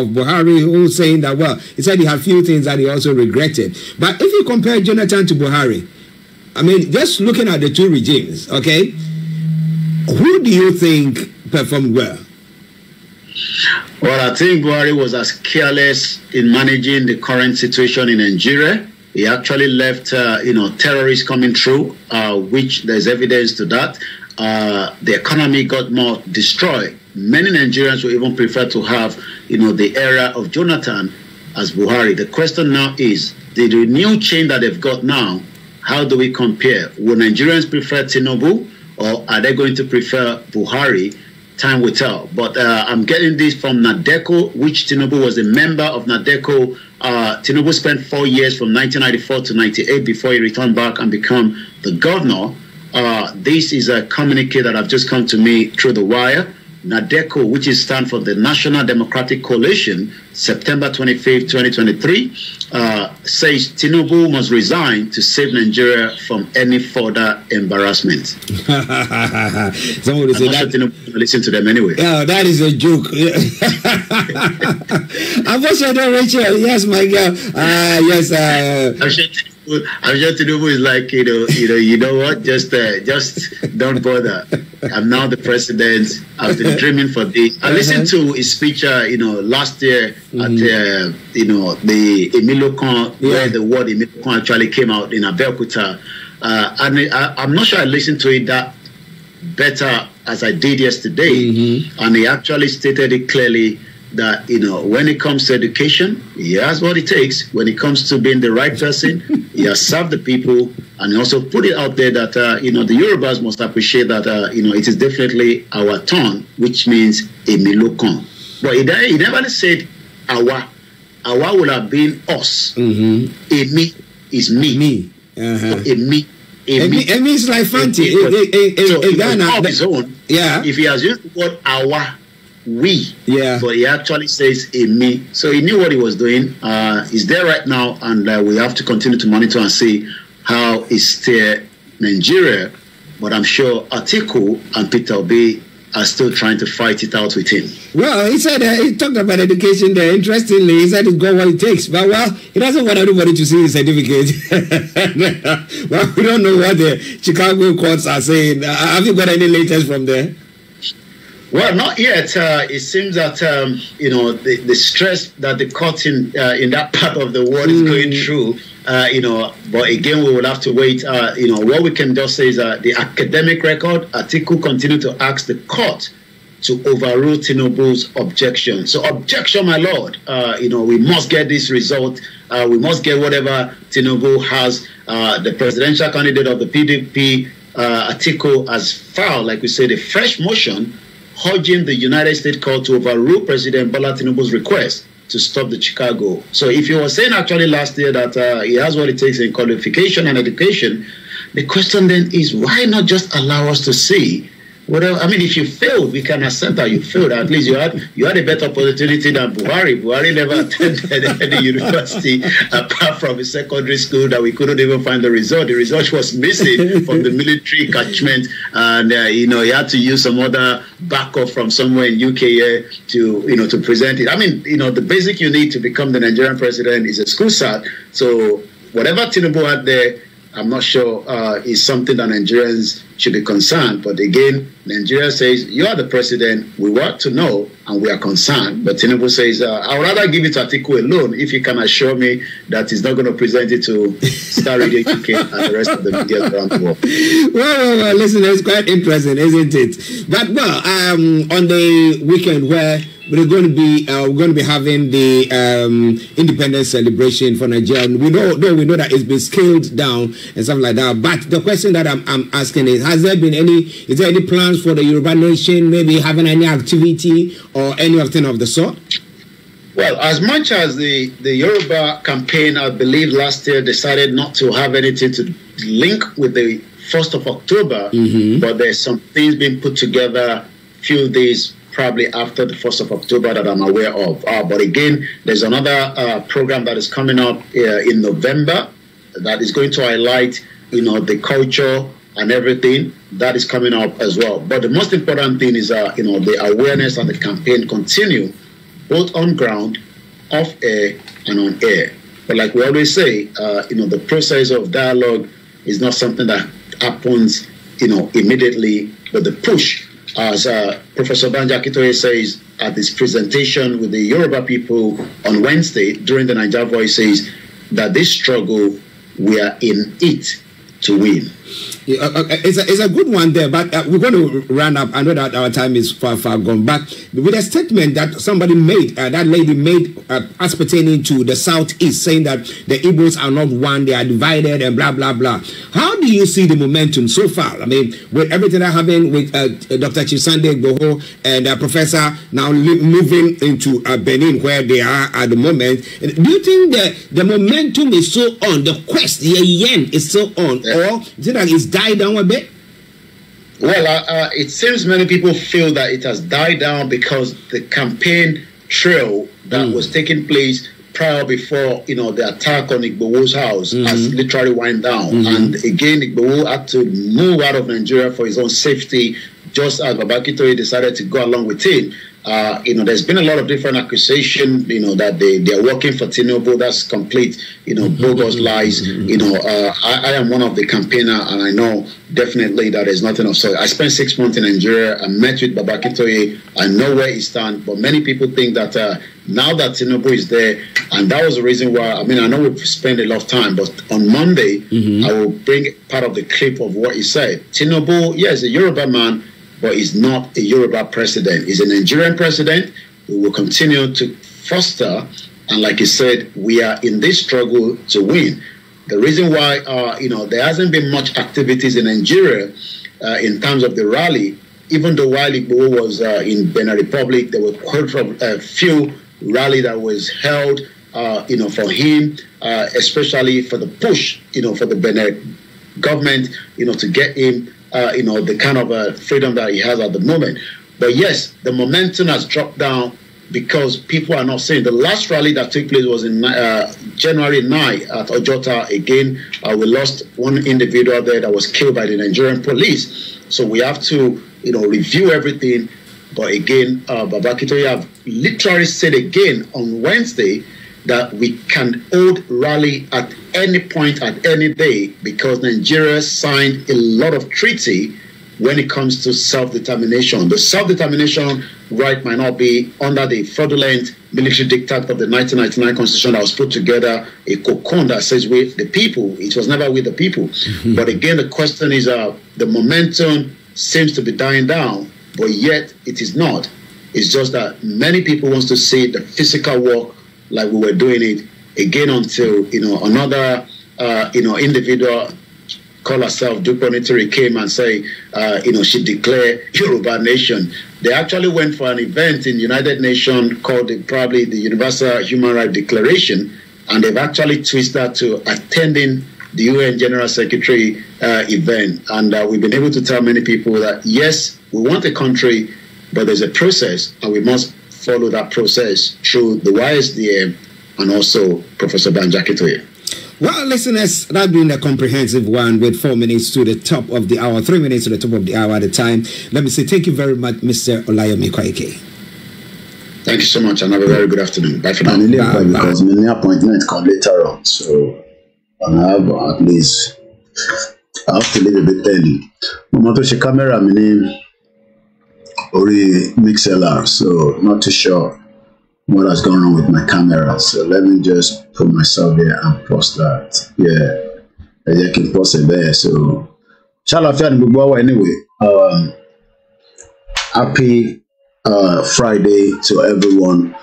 Buhari, who was saying that, well, he said he had few things that he also regretted. But if you compare Jonathan to Buhari, I mean, just looking at the two regimes, okay, who do you think performed well? Well, I think Buhari was as careless in managing the current situation in Nigeria. He actually left, terrorists coming through, which there's evidence to that. The economy got more destroyed. Many Nigerians will even prefer to have, the era of Jonathan as Buhari. The question now is, the new change that they've got now, how do we compare? Will Nigerians prefer Tinubu, or are they going to prefer Buhari? Time will tell. But I'm getting this from NADECO, which Tinubu was a member of NADECO. Tinubu spent 4 years from 1994 to 98 before he returned back and became the governor. This is a communique that have just come to me through the wire. NADECO, which is stand for the National Democratic Coalition, September 25th, 2023, says Tinubu must resign to save Nigeria from any further embarrassment. Somebody say that. Tinubu listen to them anyway. Yeah, that is a joke. Unfortunately, Rachel, yes, my girl. Yes. Tinubu is like, you know what? Just don't bother. I'm now the president. I've been dreaming for this. I listened to his speech, last year at, the Emilio Con, where the word Emilio Con actually came out in Abeokuta. And I'm not sure I listened to it that better as I did yesterday. And he actually stated it clearly that, when it comes to education, he has what it takes. When it comes to being the right person, he has served the people, and he also put it out there that, the Yorubas must appreciate that, it is definitely our turn, which means Emilokon. But he never said our. Our would have been us. Emi is me. Emi. Emi is like Fanti. His own. Yeah. If he has used the word our, we. Yeah. But he actually says a me. So he knew what he was doing. He's there right now, and we have to continue to monitor and see how he steer Nigeria. But I'm sure Atiku and Peter Obi are still trying to fight it out with him. Well, he said he talked about education there. Interestingly, he said it's got what it takes. But he doesn't want everybody to see his certificate. Well, we don't know what the Chicago courts are saying. Have you got any latest from there? Well, not yet. It seems that the stress that the court in that part of the world is going through. But again, we will have to wait. What we can just say is the academic record. Atiku continue to ask the court to overrule Tinubu's objection. So, objection, my lord. We must get this result. We must get whatever Tinubu has. The presidential candidate of the PDP, Atiku, has filed, like we said, a fresh motion urging the United States court to overrule President Bola Tinubu's request to stop the Chicago. So if you were saying actually last year that he has what it takes in qualification and education, the question then is, why not just allow us to see whatever? I mean, if you failed, we can accept that you failed. At least you had a better opportunity than Buhari. Buhari never attended any university apart from a secondary school that we couldn't even find the result. The result was missing from the military catchment, and he had to use some other backup from somewhere in UK to present it. I mean, the basic you need to become the Nigerian president is a school cert. So whatever Tinubu had there, I'm not sure is something that Nigerians should be concerned. But again, Nigeria says, you are the president. We want to know, and we are concerned. But Tinubu says, I would rather give it to Atiku alone if you can assure me that he's not going to present it to Star Radio UK and the rest of the media around the world. Well, listen, it's quite interesting, isn't it? But, on the weekend where we're going to be having the independence celebration for Nigeria. We know that it's been scaled down and stuff like that. But the question that I'm asking is there any plans for the Yoruba nation, maybe having any activity or anything of the sort? Well, as much as the Yoruba campaign, I believe last year decided not to have anything to link with the 1st of October, but there's some things being put together a few days probably after the 1st of October that I'm aware of. But again, there's another program that is coming up in November that is going to highlight, the culture and everything that is coming up as well. But the most important thing is, the awareness and the campaign continue, both on ground, off air, and on air. But like we always say, the process of dialogue is not something that happens, immediately, but the push, as Professor Banja Kitoye says at this presentation with the Yoruba people on Wednesday during the Naija Voices, that this struggle, we are in it to win. Yeah, it's a good one there, but we're going to run up. I know that our time is far gone. But with a statement that somebody made, that lady made as pertaining to the Southeast, saying that the Igbos are not one, they are divided and blah, blah, blah. How do you see the momentum so far? I mean, with everything that happened with Dr. Chisande Igboho and Professor now moving into Benin, where they are at the moment, do you think that the momentum is so on, the quest, the yen is so on, or is it that it's died down a bit? Well, it seems many people feel that it has died down because the campaign trail that was taking place prior before, the attack on Igboho's house has literally wind down. And again, Igboho had to move out of Nigeria for his own safety, just as Babakitoye decided to go along with him. there's been a lot of different accusations, that they're working for Tinubu. That's complete, bogus lies. I am one of the campaigner, and I know definitely that there's nothing of so. I spent 6 months in Nigeria. I met with Baba Akintoye. I know where he stands, but many people think that now that Tinubu is there, and that was the reason why, I know we've spent a lot of time, but on Monday, I will bring part of the clip of what he said. Tinubu, yes, a Yoruba man, but he's not a Yoruba president. He's a Nigerian president. We will continue to foster, and like he said, we are in this struggle to win. The reason why, there hasn't been much activities in Nigeria in terms of the rally, even though while Igbo was in Benin Republic, there were quite a few rally that was held, for him, especially for the push, for the Benin government, to get him, the kind of freedom that he has at the moment. But yes, the momentum has dropped down because people are not saying. The last rally that took place was in January 9 at Ojota. Again, we lost one individual there that was killed by the Nigerian police. So we have to, review everything. But again, Baba Akintoye have literally said again on Wednesday that we can hold rally at any point, at any day, because Nigeria signed a lot of treaty when it comes to self-determination. The self-determination right might not be under the fraudulent military diktat of the 1999 constitution that was put together, a cocoon that says with the people. It was never with the people. But again, the question is, the momentum seems to be dying down, but yet it is not. It's just that many people want to see the physical work like we were doing it again until, another, individual call herself Duponitiri came and say, she declared Yoruba nation. They actually went for an event in United Nations called probably the Universal Human Rights Declaration, and they've actually twisted that to attending the UN General Secretary event. And we've been able to tell many people that, yes, we want a country, but there's a process, and we must follow that process through the YSDM and also Professor Banji Akintoye. Well, listeners, that's been a comprehensive one with 4 minutes to the top of the hour, 3 minutes to the top of the hour at a time. Let me say thank you very much, Mr. Olayomi Koiki. Thank you so much, and have a very good afternoon. Bye for now. Because my appointment come later on, so I have at least, I have to leave a bit early. Mama to she camera, my name Ori MixLR, so not too sure what has gone wrong with my camera, so let me just put myself there and post that. Yeah, I can post it there. So shall I anyway, happy Friday to everyone.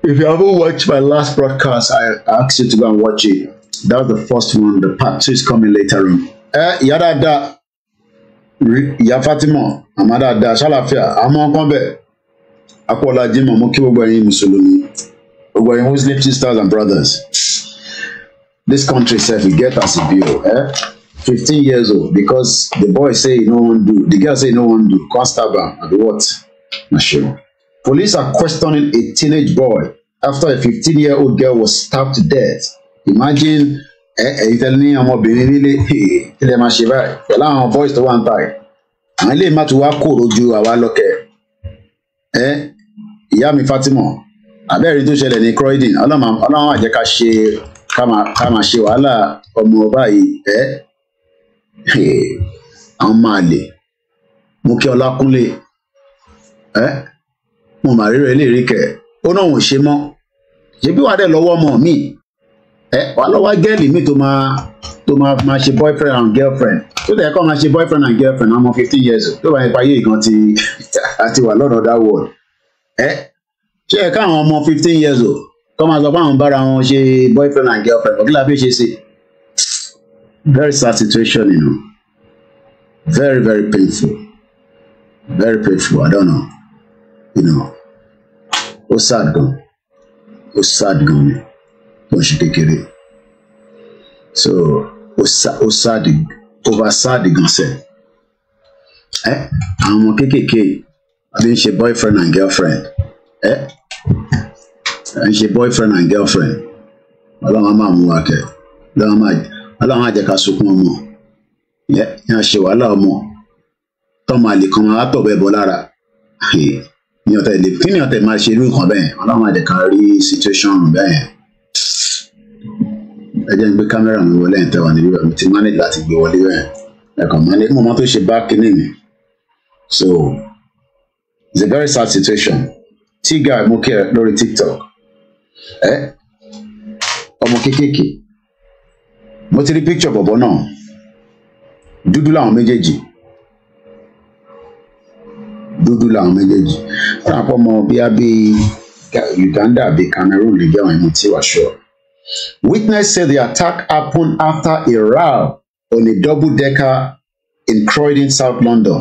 If you haven't watched my last broadcast, I asked you to go and watch it. That was the first one. The part 2 is coming later on. Yada ya Fatima amada da shalafia amon kombe akola jimo mo ki gbogbo yin musulumi gbogbo yin Muslim sisters and brothers. This country self we get as a bill 15 years old because the boy say no one do, the girl say no one do, can't stab am at what? Not sure. Police are questioning a teenage boy after a 15-year-old girl was stabbed to death. Imagine you tell me I'm really tell them she right. Well, our voice to one time. And let me to work you our local. Ìyá mi Fatima. Abẹ́rẹ́ tó ṣẹlẹ̀ ní Croydon. Ọlọ́run á jẹ́ ká ṣe ká máa ṣe wàhálà ọmọ báyìí. Àwọn máa lè. Mo kí Ọlákúnlé. Mo máa ríro eléyìí kẹ̀. Ó náà wọ́n ṣe mọ́. Ṣé bí wàá dẹ̀ lọ́wọ́ ọmọ mi? Wàá lọ́wọ́ gẹ́ẹ̀lì mi tó máa ṣe boyfriend and girlfriend. Tó dẹ̀ kọ́ máa ṣe boyfriend and girlfriend ọmọ 15 years old. Tó bá yẹ payé ìkan àti wà lọ́dọ̀ that world. Ṣé ẹ káwọn ọmọ 15 years old kọ́ máa sọ pé àwọn bára wọn ṣe boyfriend and girlfriend kí la fi ṣe sí? Very sad situation, you know. Very, very painful. Very painful. I don't know. You know. Ó sad gan. Ó sad gan ni. Ó ṣe kékeré. So ó sad over sad gan sẹ. Àwọn ọmọ kékèké àbí ń ṣe boyfriend and girlfriend. And she boyfriend and girlfriend. Ọlọ́run á máa mú wa kẹ́. Ọlọ́run á jẹ́ ká sunkún ọmọ. Yẹn ṣe wàhálà ọmọ. Tọ́mọ àlè kan máa tọ̀ bẹ́ẹ̀ bọ́ lára. Yẹn ní ọ̀tẹ̀ lè kí ni ọ̀tẹ̀ máa ṣe irú nǹkan bẹ́ẹ̀ ọlọ́run àti kárí situation bẹ́ẹ̀ ẹ jẹ́ ń gbé kámẹ́rà mi wọlé ẹ̀ tẹ́wọ̀n níbí mi ti manage láti gbé wọlé bẹ́ẹ̀ ẹ̀kọ́ manage mo máa tó ṣe bá kíní mi so it's a very sad situation tí guy mo kí ẹ lórí TikTok ọmọ kéékèèké mo ti rí picture bọ̀bọ̀ náà dúdú làwọn méjèèjì wọn àpọ̀ ọmọ bíi Uganda bíi Cameroon lè jẹ́ àwọn ẹ̀mú tí wàá sure. Witness said the attack happened after a row on a double-decker in Croydon, South London,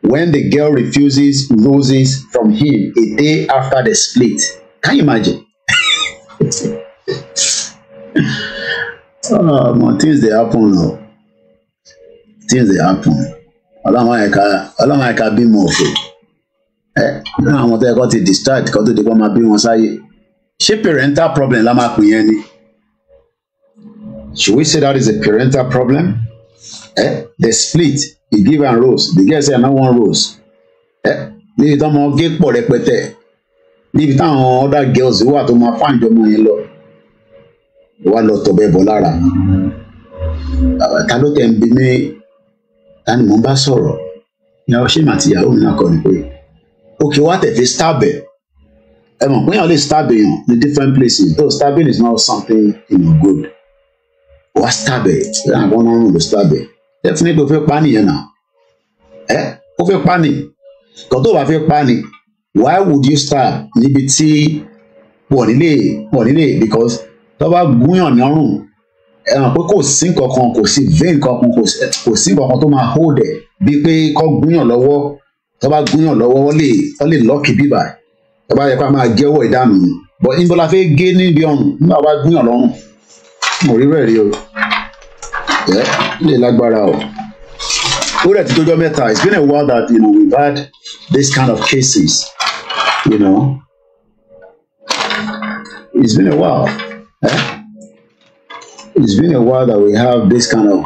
when the girl refuses roses from him a day after the split. Can you imagine? Oh, things they happen now. Things they happen. Ọlọ́run àìka bímọ òfò. Àwọn tó yẹ kó ti distract kó tó di kó máa bí wọn sáyé. Ṣé parental problem la máa pè yẹn ni? Should we say that is a parental problem? They split. He give am rose. The girl say I no want rose. Níbi tí wọ́n gé pọ̀ rẹpẹtẹ. Níbi táwọn other girls wà tó máa fáǹjọ mọ́ yẹn lọ. Wà lọ tọ̀bẹ̀ bọ̀ lára. Ta ló tẹ̀ ń bí mi? Ta ni mo bá sọ̀rọ̀? Ìyàwó ṣé màtí ìyàwó mi náà kọ́ ni pé. Okay, wá tẹ̀ fi stab ẹ̀. Ẹ mọ̀ pé yàn lè stab èèyàn ní different places. Though stabbing is not something good. Wá stab ẹ̀. Ìyá àwọn ọ̀nà ló stab ẹ̀. Definitely ó fẹ́ pa nìyẹn náà. Ó fẹ́ pa ni. Kò tó bá fẹ́ pa ni. Why would you stab níbi tí wọ́n nílé because tó bá gúnyàn ní ọrùn ẹ mọ̀ pé kò sí nǹkankan kò sí vein kankan kò sí nǹkankan tó máa hold ẹ̀ bíi pé kó gúnyàn lọ́wọ́ tó bá gúnyàn lọ́wọ́ wọ́n lè lọ́ọ̀kì bíbà tó bá yẹ kó a máa gẹ́wọ́ ìdánù ni but níbo la fẹ́ gé níbi ọrùn nígbà bá gúnyàn lọ́rùn mo rí bẹ́ẹ̀ rí o lè lágbára o. Ó rẹ̀ ti tójọ́ mẹ́ta it's been a while that we've had this kind of cases it's been a while. It's been a while that we have this kind of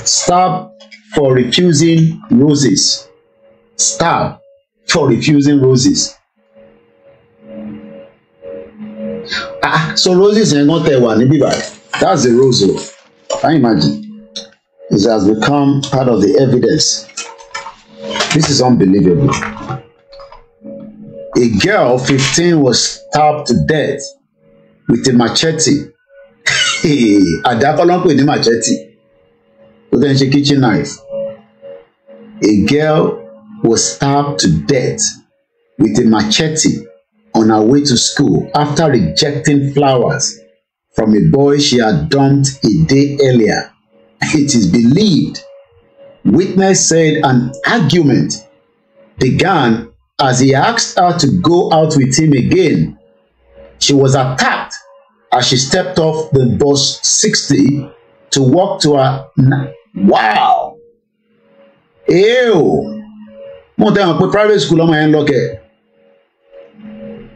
stab for refusing roses. Stab for refusing roses. So roses are not there one. That's the rose. Can you imagine? It has become part of the evidence. This is unbelievable. A girl 15 was stabbed to death with a machete. Adakolonpo ní machete. Ó then ṣe kitchen knife. A girl was stabbed to death with a machete on her way to school after rejecting flowers from a boy she had dumped a day earlier. It is believed. Witness said an argument began as he asked her to go out with him again. She was attacked as she stepped off the bus 60 to walk to her. Wow! Ew! Mo tell her, private school on my end locker.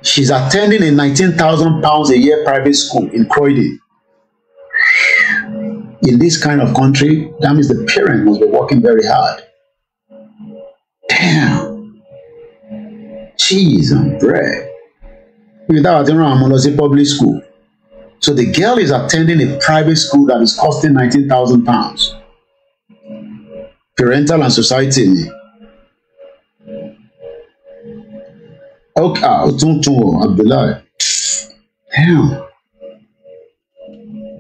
She's attending a £19,000 a year private school in Croydon. In this kind of country, that means the parent must be working very hard. Damn. Cheese and bread. Without a public school. So the girl is attending a private school that is costing £19,000. Parental and society. Okay, Abdullah. Damn.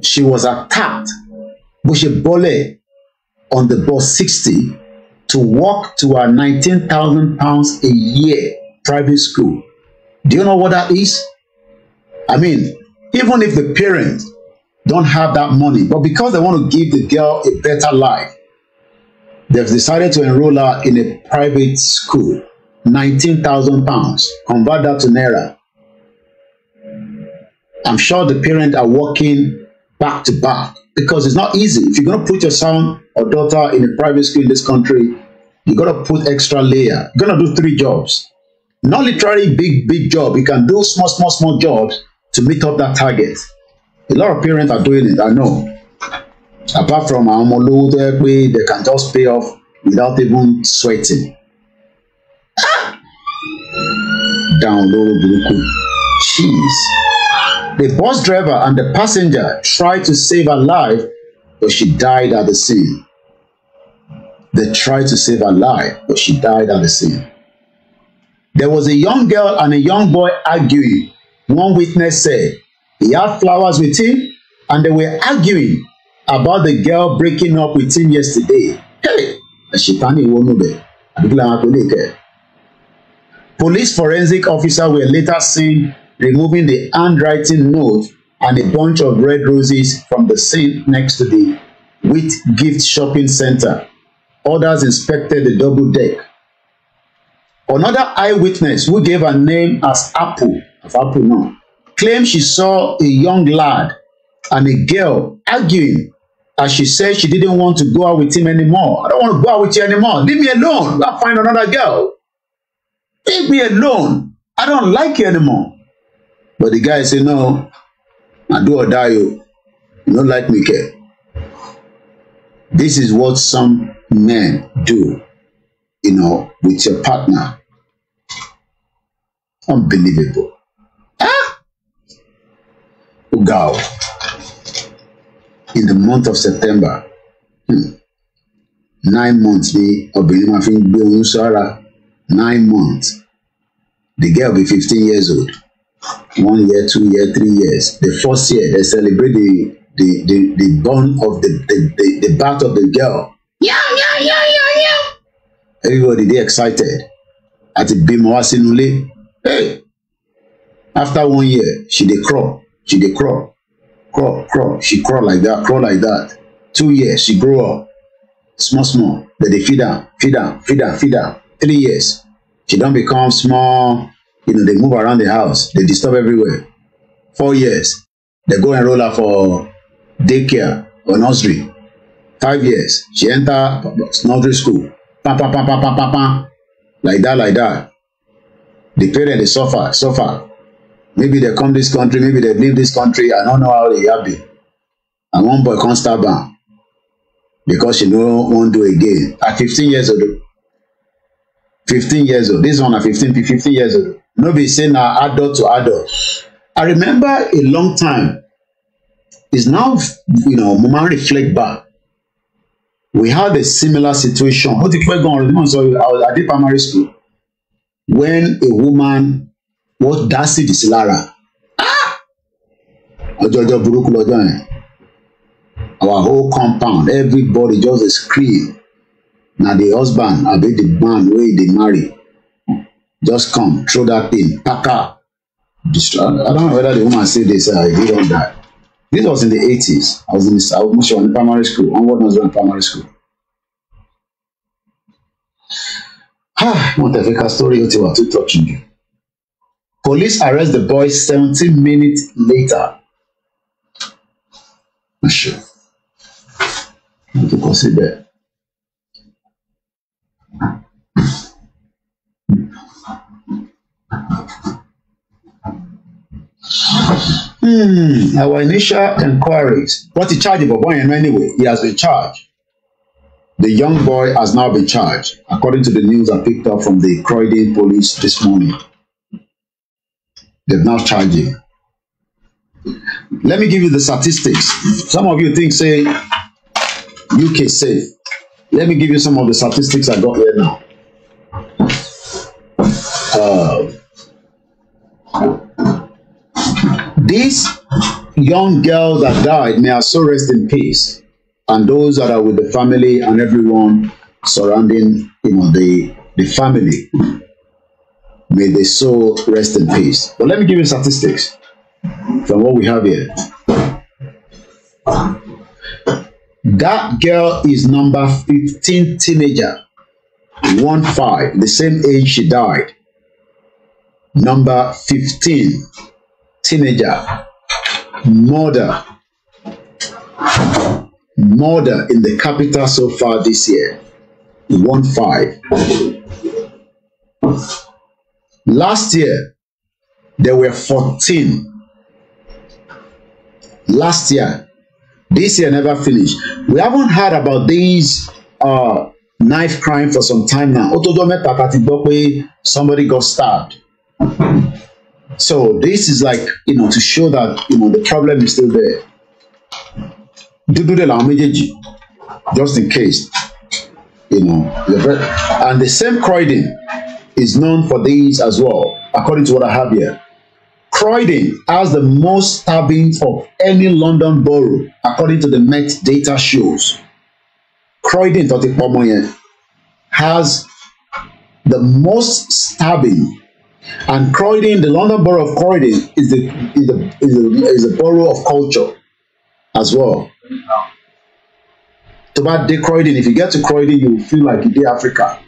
She was attacked. Bushe Bole on the bus 60 to walk to her £19,000 a year private school. Do you know what that is? I mean, even if the parents don't have that money, but because they want to give the girl a better life, they've decided to enroll her in a private school. £19,000. Convert that to Naira. I'm sure the parents are working back to back because it's not easy. If you're going to put your son or daughter in a private school in this country, you got to put extra layer. You're going to do 3 jobs. Not literally big job. You can do small jobs to meet up that target. A lot of parents are doing it, I know. Apart from Amolo, they can just pay off without even sweating. down low. Jeez. The bus driver and the passenger tried to save her life, but she died at the scene. They tried to save her life, but she died at the scene. There was a young girl and a young boy arguing. One witness said he had flowers with him, and they were arguing about the girl breaking up with him yesterday. Hey, police forensic officers were later seen removing the handwriting note and a bunch of red roses from the scene next to the Wheat Gift Shopping Center. Others inspected the double deck. Another eyewitness, who gave her name as Apple, claimed she saw a young lad and a girl arguing, as she said she didn't want to go out with him anymore. I don't want to go out with you anymore. Leave me alone. I'll find another girl. Leave me alone. I don't like you anymore. But the guy said, no, I do or die. You don't like me, kid. This is what some men do, with your partner. Unbelievable. Go. In the month of September, 9 months, 9 months. The girl will be 15 years old. 1 year, 2 years, 3 years. The first year, they celebrate the born of the birth of the girl. Yeah. Everybody, they excited. At the Bimoasinule. Hey. After 1 year, she dey crawl. Crawl. She crawl like that. 2 years, she grow up. Small. Then they feed her. 3 years, she don't become small. They move around the house. They disturb everywhere. 4 years, they go enroll her for daycare or nursery. 5 years, she enter nursery school. Like that. The parents, they suffer. Maybe they come this country, maybe they leave this country. I don't know how they happy. And one boy can't stab her because she don't want to do again. At 15 years old. 15 years old. This one at 15 years old. Nobody saying now adult to adult. I remember a long time. It's now, moment reflect back. We had a similar situation. What if we're going on? I did primary school. When a woman was dancing the Silara. Our whole compound, everybody just scream. Now the husband, I bet the man where they marry, just come, throw that thing, paka. I don't know whether the woman said this, he don't die. This was in the 80s. I was in primary school. Onward was in primary school. Want to take a story until too touching. Police arrest the boy 17 minutes later. Sure. Want to consider. Our initial inquiries. What he charged the boy anyway? He has been charged. The young boy has now been charged, according to the news I picked up from the Croydon police this morning. They've now charged him. Let me give you the statistics. Some of you think, say, UK safe. Let me give you some of the statistics I got here now. These young girls that died may also rest in peace, and those that are with the family and everyone surrounding, the family, may they so rest in peace. But let me give you statistics from what we have here. That girl is number 15 teenager, 15, the same age she died. Number 15 teenager, murder in the capital so far this year, 15. Last year, there were 14. Last year, this year never finished. We haven't heard about these knife crime for some time now. Somebody got stabbed So this is like, to show that, the problem is still there. Just in case, and the same Croydon is known for these as well, according to what I have here. Croydon has the most stabbings of any London borough, according to the Met data shows. Croydon has the most stabbing, and Croydon, the London borough of Croydon, is a borough of culture as well. To bad day Croydon, if you get to Croydon, you will feel like you're in Africa.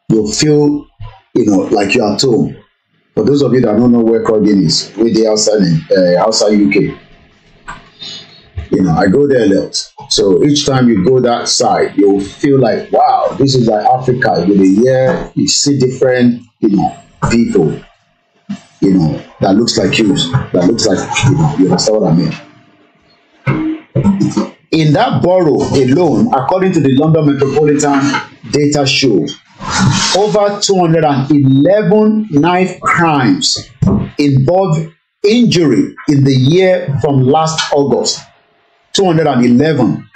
You'll feel, like you're at home. For those of you that don't know where Croydon is, we're the outside UK. I go there a lot. So each time you go that side, you'll feel like, wow, this is like Africa. You'll be here, you see different, people, that looks like you, that looks like, you understand what I mean? In that borough alone, according to the London Metropolitan data show, over 211 knife crimes involved injury in the year from last August. 211,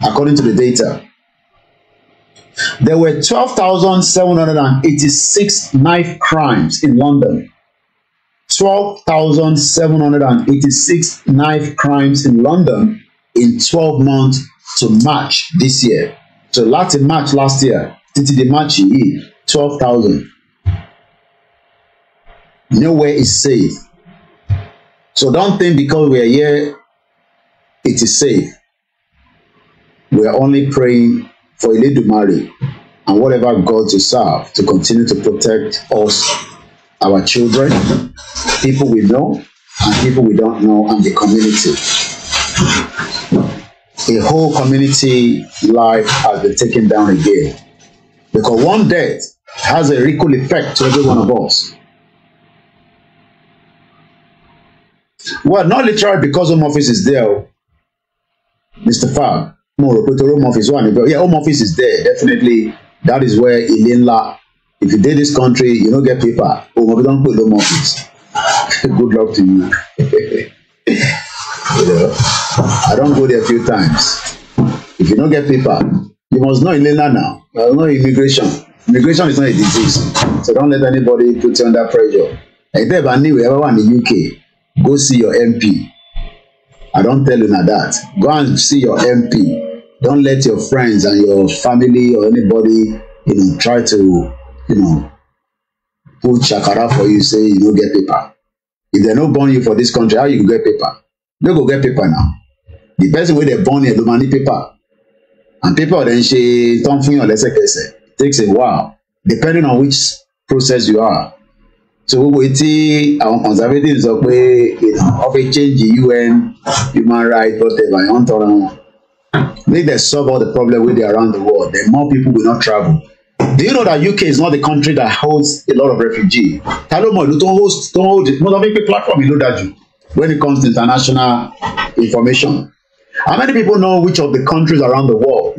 according to the data. There were 12,786 knife crimes in London. 12,786 knife crimes in London in 12 months to March this year. So March last year, títí di March yìí, 12,000. Nowhere is safe. So don't think because we are here, it is safe. We are only praying for Elédùmarè and whatever God to serve to continue to protect us, our children, people we know and people we don't know, and the community. A whole community life has been taken down again. Because one death has a ripple effect to every one of us. Well, not literally because home office is there, Mr. Fab. Home office, home office is there. Definitely, that is where Ilinla, if you did this country, you don't get paper. Oh, we don't put home office. Good luck to you. I don't go there a few times. If you don't get paper, you must know Ilinla now. There's no immigration. Immigration is not a disease. So don't let anybody put you under pressure. If you ever knew everyone in the UK, go see your MP. I don't tell you that. Go and see your MP. Don't let your friends and your family or anybody, try to, put chakara for you, say you don't get paper. If they don't born you for this country, how you get paper? They go get paper now. The person where they born here, don't need paper. And people then say, don't think it takes a while, depending on which process you are. So we see our conservatives of a change the UN, human rights, whatever. Make them solve all the problems with around the world. Then more people will not travel. Do you know that UK is not the country that holds a lot of refugees? Don't hold it. Most of the platform you know that when it comes to international information. How many people know which of the countries around the world?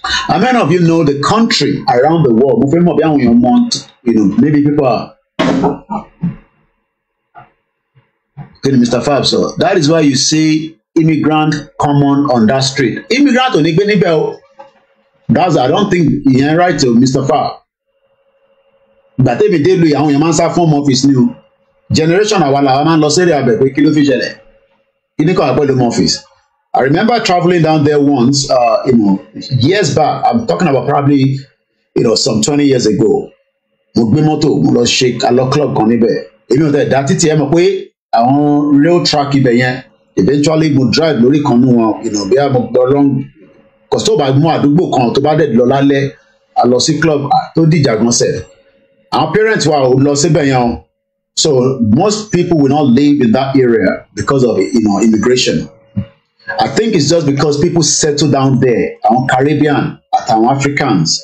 How many of you know the country around the world? Maybe people are. Mr. Fab, so that is why you see immigrant common on that street. Immigrant on Igbenibel. That's I don't think he ain't right to Mr. Fab. But if they do, your man sa form office new generation. Our man lost area be kilo fijele. Office. I remember traveling down there once, years back. I'm talking about probably, some 20 years ago. Shake a lot club on that TTM way, real track eventually would drive lórí kan nu wọn, bí a gbọ́ long cause tó bá mú àdúgbò kan tó bá dẹ̀ lọ lálẹ́ a lọ sí club tó dìjà gan sẹ̀. Our parents wa ò lọ síbẹ̀ yẹn. So most people will not live in that area because of immigration. I think it's just because people settle down there. Àwọn Caribbean àtàwọn Africans.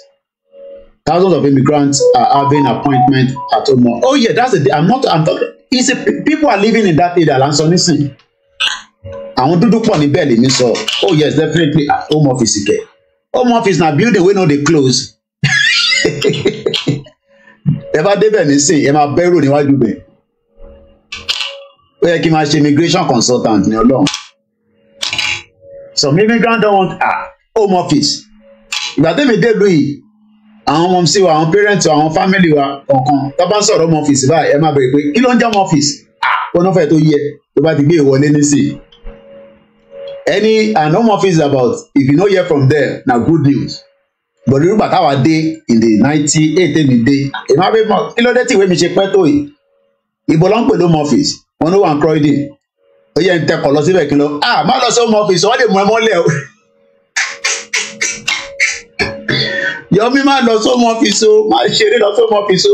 Thousands of immigrants are having appointment at home. Oh yeah, that's the. I'm talking. It's people are living in that area. And so listen. Àwọn dúdú pọ̀ níbẹ̀ lèmi sọ. Oh yes, definitely home office ike. Home office na building wey no dey close. ẹ bá débẹ̀ nísìnyí ẹ máa bẹ̀rù níwájú bẹ̀ ó yẹ kí n máa ṣe immigration consultant ní Ọlọ́run. Some immigrants don't want home office. Ìgbà tẹ́mi dé ìlú yìí àwọn ọmọ sí wa àwọn parents wa àwọn family wa kọ̀ọ̀kan tó bá ń sọ̀rọ̀ home office báyìí ẹ máa bẹ̀rẹ̀ pé kí ló ń jẹ́ home office wọn náà fẹ́ tó yẹ tó bá ti gbé ìwọlé nísìnyí. An home office is about if you no hear from them na good news. But nígbà táwa dé in the 98 tẹ́mi dé èmi á bẹ mọ kí ló dé tí ìwé mi ṣe pẹ́ tó yìí. Ìbò ló ń pè ní home office wọn ló wà ń Croydon ó yẹ ń tẹkọ̀ lọ síbẹ̀ kí ló má lọ sí home office wọ́n lè mú ẹ mọ́lẹ̀ o. Yọmí máa lọ sí home office o máa ṣeré lọ sí home office o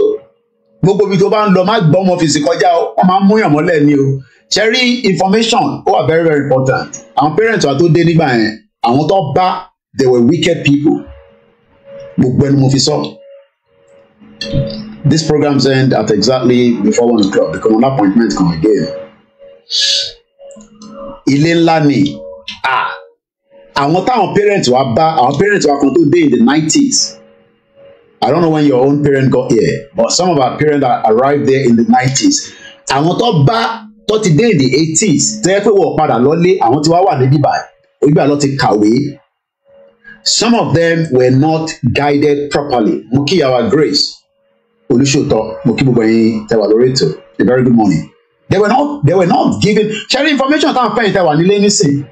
gbogbo ibi tó bá ń lọ má gbọ́ home office kọjá o wọ́n máa ń múyàn mọ́lẹ̀ ni o. Ṣẹ́rí information ó wà very very important. Àwọn parents wa tó dé nígbà yẹn àwọn tó bá they were wicked people. Gbogbo ẹni mo fi sọ. This programs end at exactly before 1 o'clock because an appointment come again. Ilé ńlá ni àwọn táwọn parents wa bá àwọn parents wa kan tó dé in the 90s. I don't know when your own parent got here but some of our parents that arrived there in the 90s. Àwọn tó bá tó ti dé in the 80s tó yẹ pé wọ́n padà lọ́lé àwọn tí wọ́n wà níbí báyìí onígbà lọ ti kàwé. Some of them were not guided properly. Mo kí our Grace Olúṣòótọ́ mo kí gbogbo ẹ̀yin tẹ́ wà lórí ètò a very good morning. They were not given sharing information táwọn fẹ́yìn tẹ́ wà nílé nísìn.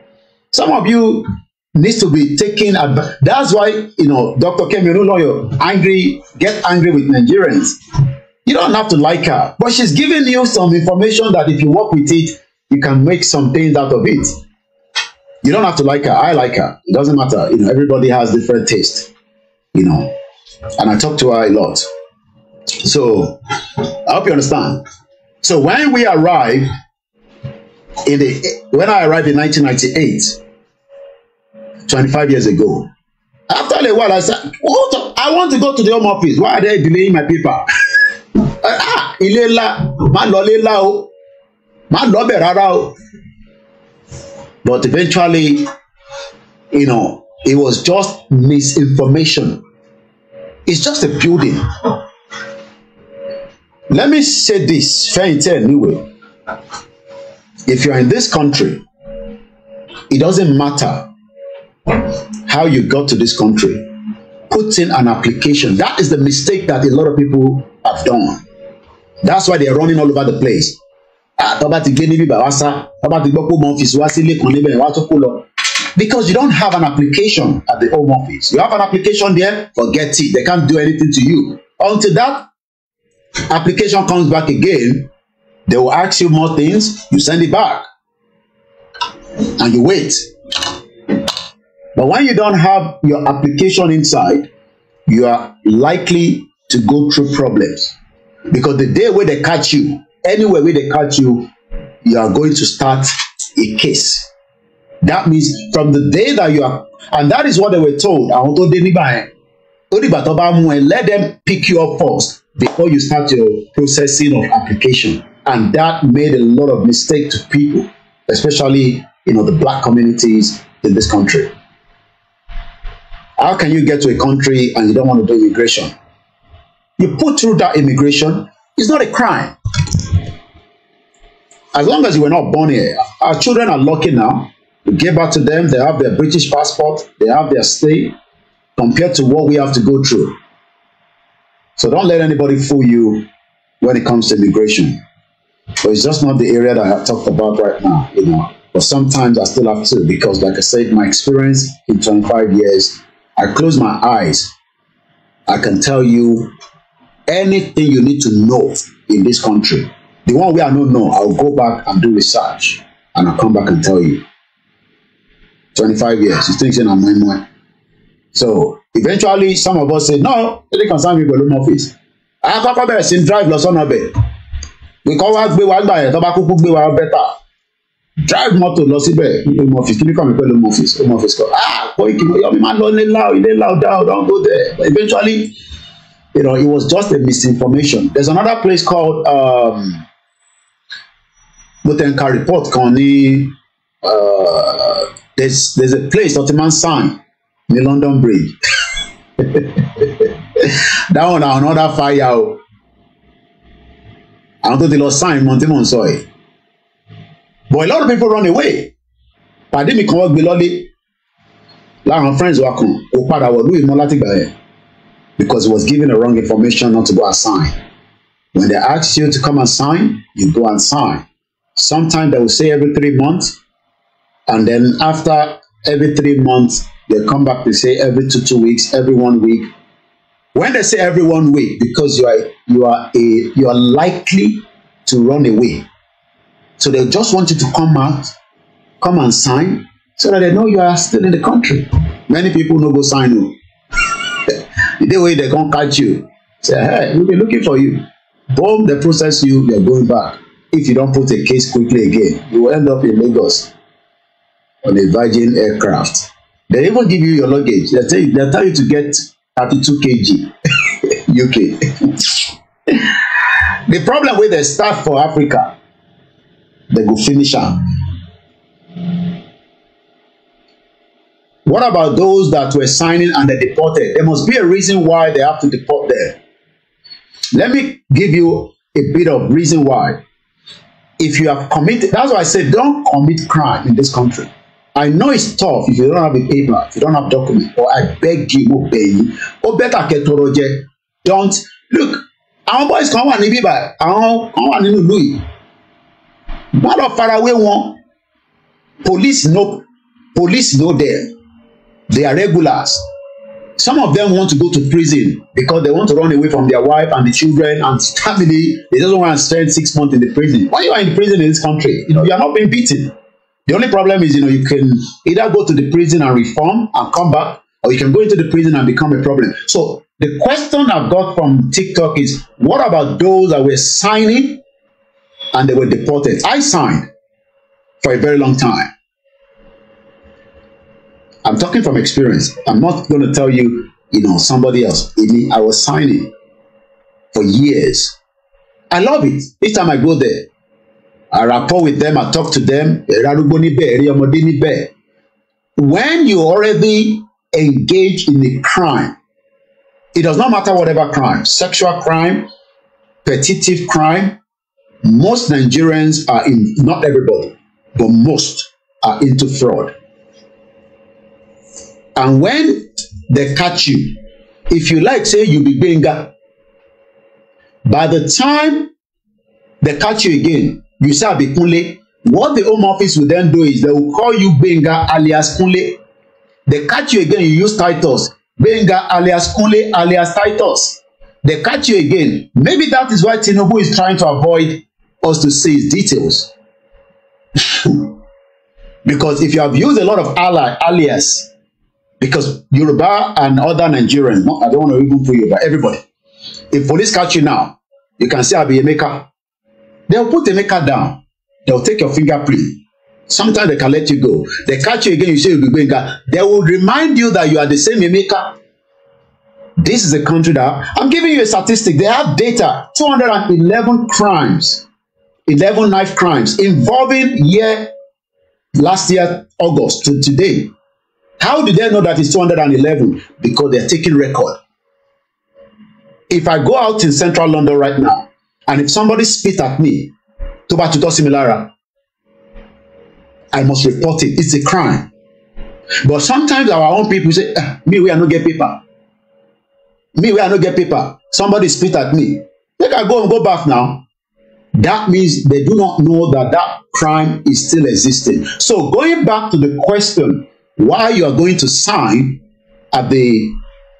Some of you needs to be taken advantage. That's why Dr. Kemi Olunloyo get angry with Nigerians. You don't have to like her, but she's giving you some information that if you work with it, you can make some things out of it. You don't have to like her. I like her. It doesn't matter. Everybody has different taste. And I talk to her a lot. So I hope you understand. So when I arrived in 1998, 25 years ago, after a while I said, I want to go to the home office. Why are they delaying my paper? Ilé ńlá má lọ lé ńlá o má lọ bẹ̀ rárá o. But eventually it was just misinformation. It's just a building. Let me say this anyway. If you are in this country, it doesn't matter how you got to this country. Put in an application. That is the mistake that a lot of people have done. That's why they're running all over the place. Because you don't have an application at the home office. You have an application there, forget it. They can't do anything to you. Until that application comes back again, they will ask you more things, you send it back. And you wait. But when you don't have your application inside, you are likely to go through problems. Because the day where they catch you, anywhere where they catch you, you are going to start a case. That means from the day that you are, and that is what they were told. Let them pick you up first before you start your processing of application. And that made a lot of mistake to people, especially the black communities in this country. How can you get to a country and you don't want to do immigration? You put through that immigration, it's not a crime. As long as you were not born here, our children are lucky now. We give back to them, they have their British passport, they have their stay, compared to what we have to go through. So don't let anybody fool you when it comes to immigration. But it's just not the area that I talked about right now, But sometimes I still have to, because like I said, my experience in 25 years, I close my eyes, I can tell you anything you need to know in this country. The one way I don't know, I'll go back and do research and I'll come back and tell you. 25 years, you think I'm my. So eventually some of us say, no, they concern me with home office. I can't come and drive loss on a bed. We call work be one by tobacco be one better. Drive motor loss home office. Can you come and call home office? Home office call. Koiki, you man lonely loud, down, don't go there. But eventually, it was just a misinformation. There's another place called Mutenka Report Connie. There's a place, Ottoman sign, in the London Bridge. That one, another fire. Àwọn tó ti lọ sign mọ́ tí mò ń sọ yìí. But a lot of people run away. Pàdé mi kan wọ́n gbé lọ́lé. Láwọn friends wa kan, ó padà wọ̀lú ìmọ̀ láti gbà yẹn. Because he was given the wrong information not to go and sign. When they ask you to come and sign, you go and sign. Sometimes they will say every 3 months. And then after every 3 months, they come back to say every 2 weeks, every 1 week. When they say every 1 week, because you are likely to run away. So they just want you to come out, come and sign, so that they know you are still in the country. Many people no go sign you. The day way they can't catch you, say, hey, we'll be looking for you. Boom, they process you, you're going back. If you don't put a case quickly again, you will end up in Lagos on a Virgin aircraft. They even give you your luggage. They'll tell you to get 32 kg UK. The problem with the staff for Africa, they go finish up. What about those that were signing and they deported? There must be a reason why they have to deport them. Let me give you a bit of reason why. If you have committed, that's why I said don't commit crime in this country. I know it's tough if you don't have a paper, if you don't have document, or I beg you, obey you, or better ketoroje. Don't look. Our boys come on in Biba, our come on in Louis. Not of far away one. Police know there. They are regulars. Some of them want to go to prison because they want to run away from their wife and the children and family. They don't want to spend 6 months in the prison. When you are in prison in this country, you are not being beaten. The only problem is, you can either go to the prison and reform and come back, or you can go into the prison and become a problem. So the question I've got from TikTok is, what about those that were signing and they were deported? I signed for a very long time. I'm talking from experience. I'm not going to tell you, somebody else. I was signing for years. I love it. Each time I go there, I rapport with them, I talk to them. When you already engage in a crime, it does not matter whatever crime, sexual crime, petitive crime, most Nigerians are in, not everybody, but most are into fraud. And when they catch you, if you like, say you be Benga, by the time they catch you again, you say be Kunle. What the Home Office will then do is they will call you Benga alias Kunle. They catch you again, you use Titus. Benga alias Kunle alias Titus. They catch you again. Maybe that is why Tinubu is trying to avoid us to see his details. Because if you have used a lot of alias, because Yoruba and other Nigerians, I don't want to even put you, but everybody. If police catch you now, you can say I'll be Emeka. They'll put Emeka down. They'll take your fingerprint. Sometimes they can let you go. They catch you again, you say you'll be Benga. They will remind you that you are the same Emeka. This is a country that, I'm giving you a statistic. They have data, 211 crimes, 11 knife crimes involving last year, August to today. How did they know that it's 211? Because they're taking record. If I go out in central London right now, and if somebody spit at me, I must report it. It's a crime. But sometimes our own people say, me, we are not get paper. Me, we are not get paper. Somebody spit at me. Make I go and go back now. That means they do not know that that crime is still existing. So going back to the question, why you are going to sign at the,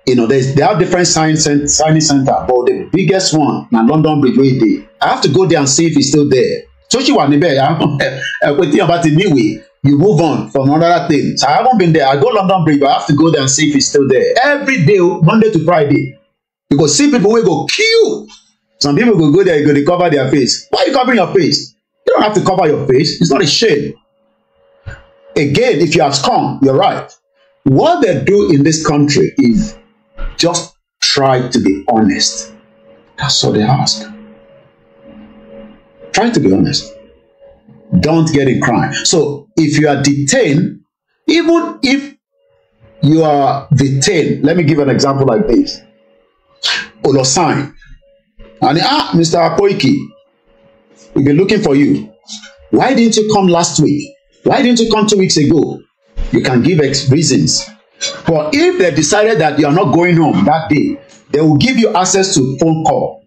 they have different signing center, but the biggest one, na London Bridge, where they, I have to go there and see if it's still there. So she was about the new way. You move on from another thing. So I haven't been there. I go London Bridge, but I have to go there and see if it's still there. Every day, Monday to Friday. You go see people will go queue. Some people will go there, you go to cover their face. Why are you covering your face? You don't have to cover your face. It's not a shame. Again, if you have come, you're right. What they do in this country is just try to be honest. That's all they ask. Try to be honest. Don't get in crime. So if you are detained, even if you are detained, let me give an example like this. Olo sign. And Mr. Koiki, We've been looking for you. Why didn't you come last week? Why didn't you come 2 weeks ago? You can give reasons. But if they decided that you are not going home that day, they will give you access to phone call.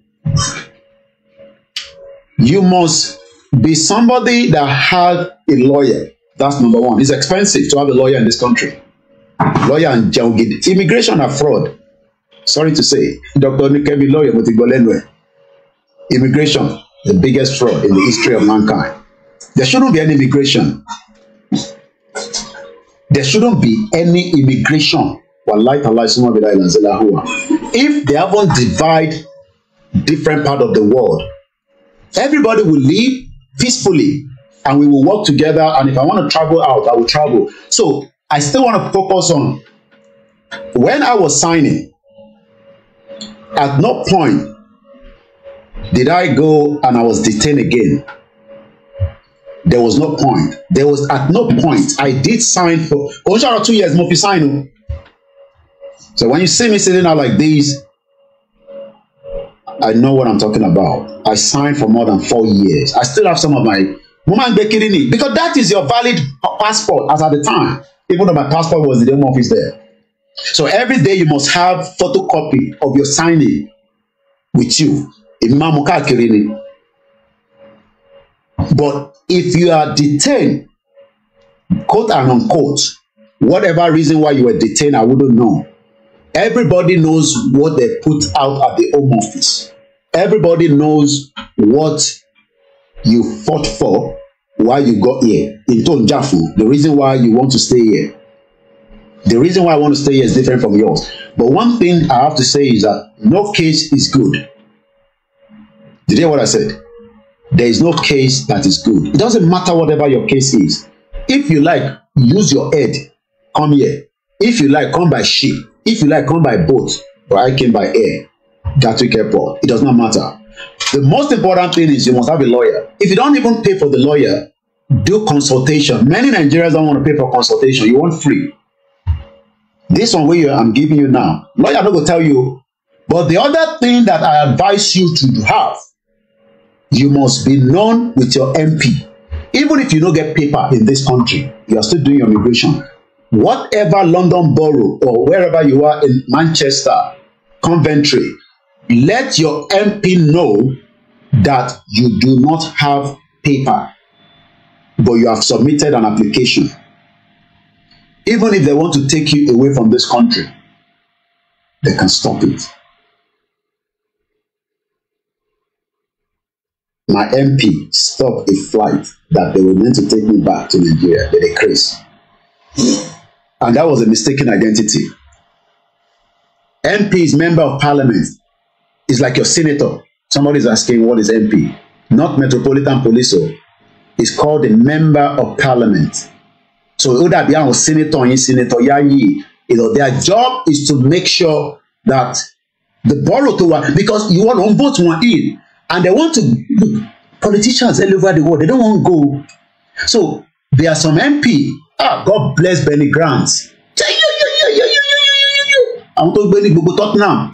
You must be somebody that has a lawyer. That's number one. It's expensive to have a lawyer in this country. Lawyer and Jawgid. Immigration are fraud. Sorry to say. Dr. Nikebi lawyer, but immigration, the biggest fraud in the history of mankind. There shouldn't be any immigration. There shouldn't be any immigration. If they haven't divided different part of the world, everybody will live peacefully and we will work together. And if I want to travel out, I will travel. So I still want to focus on when I was signing, at no point did I go and I was detained again. There was no point. There was at no point. I did sign for 2 years, more sign. So when you see me sitting out like this, I know what I'm talking about. I signed for more than 4 years. I still have some of my because that is your valid passport as at the time. Even though my passport was in the home office there. So every day you must have photocopy of your signing with you. But if you are detained, quote and unquote, whatever reason why you were detained, I wouldn't know. Everybody knows what they put out at the home office. Everybody knows what you fought for while you got here. In Tonjafu, the reason why you want to stay here. The reason why I want to stay here is different from yours. But one thing I have to say is that no case is good. Did you hear what I said? There is no case that is good. It doesn't matter whatever your case is. If you like, use your head. Come here. If you like, come by ship. If you like, come by boat. But I came by air. Gatwick Airport. It does not matter. The most important thing is you must have a lawyer. If you don't even pay for the lawyer, do consultation. Many Nigerians don't want to pay for consultation. You want free. This one where I'm giving you now, lawyer not going to tell you. But the other thing that I advise you to have, you must be known with your MP. Even if you don't get paper in this country, you are still doing your immigration. Whatever London Borough or wherever you are in Manchester, Coventry, let your MP know that you do not have paper, but you have submitted an application. Even if they want to take you away from this country, they can stop it. My MP stopped a flight that they were meant to take me back to Nigeria. They crazy. And that was a mistaken identity. MP is member of parliament. It's like your senator. Somebody is asking what is MP? Not Metropolitan Police. It's called a member of parliament. So that be senator and senator yayi. Their job is to make sure that the borough to work, because you want to vote one in, and they want to look, politicians all over the world, they don't want to go. So there are some MP. God bless Benny Grant. I want to Benny Tottenham.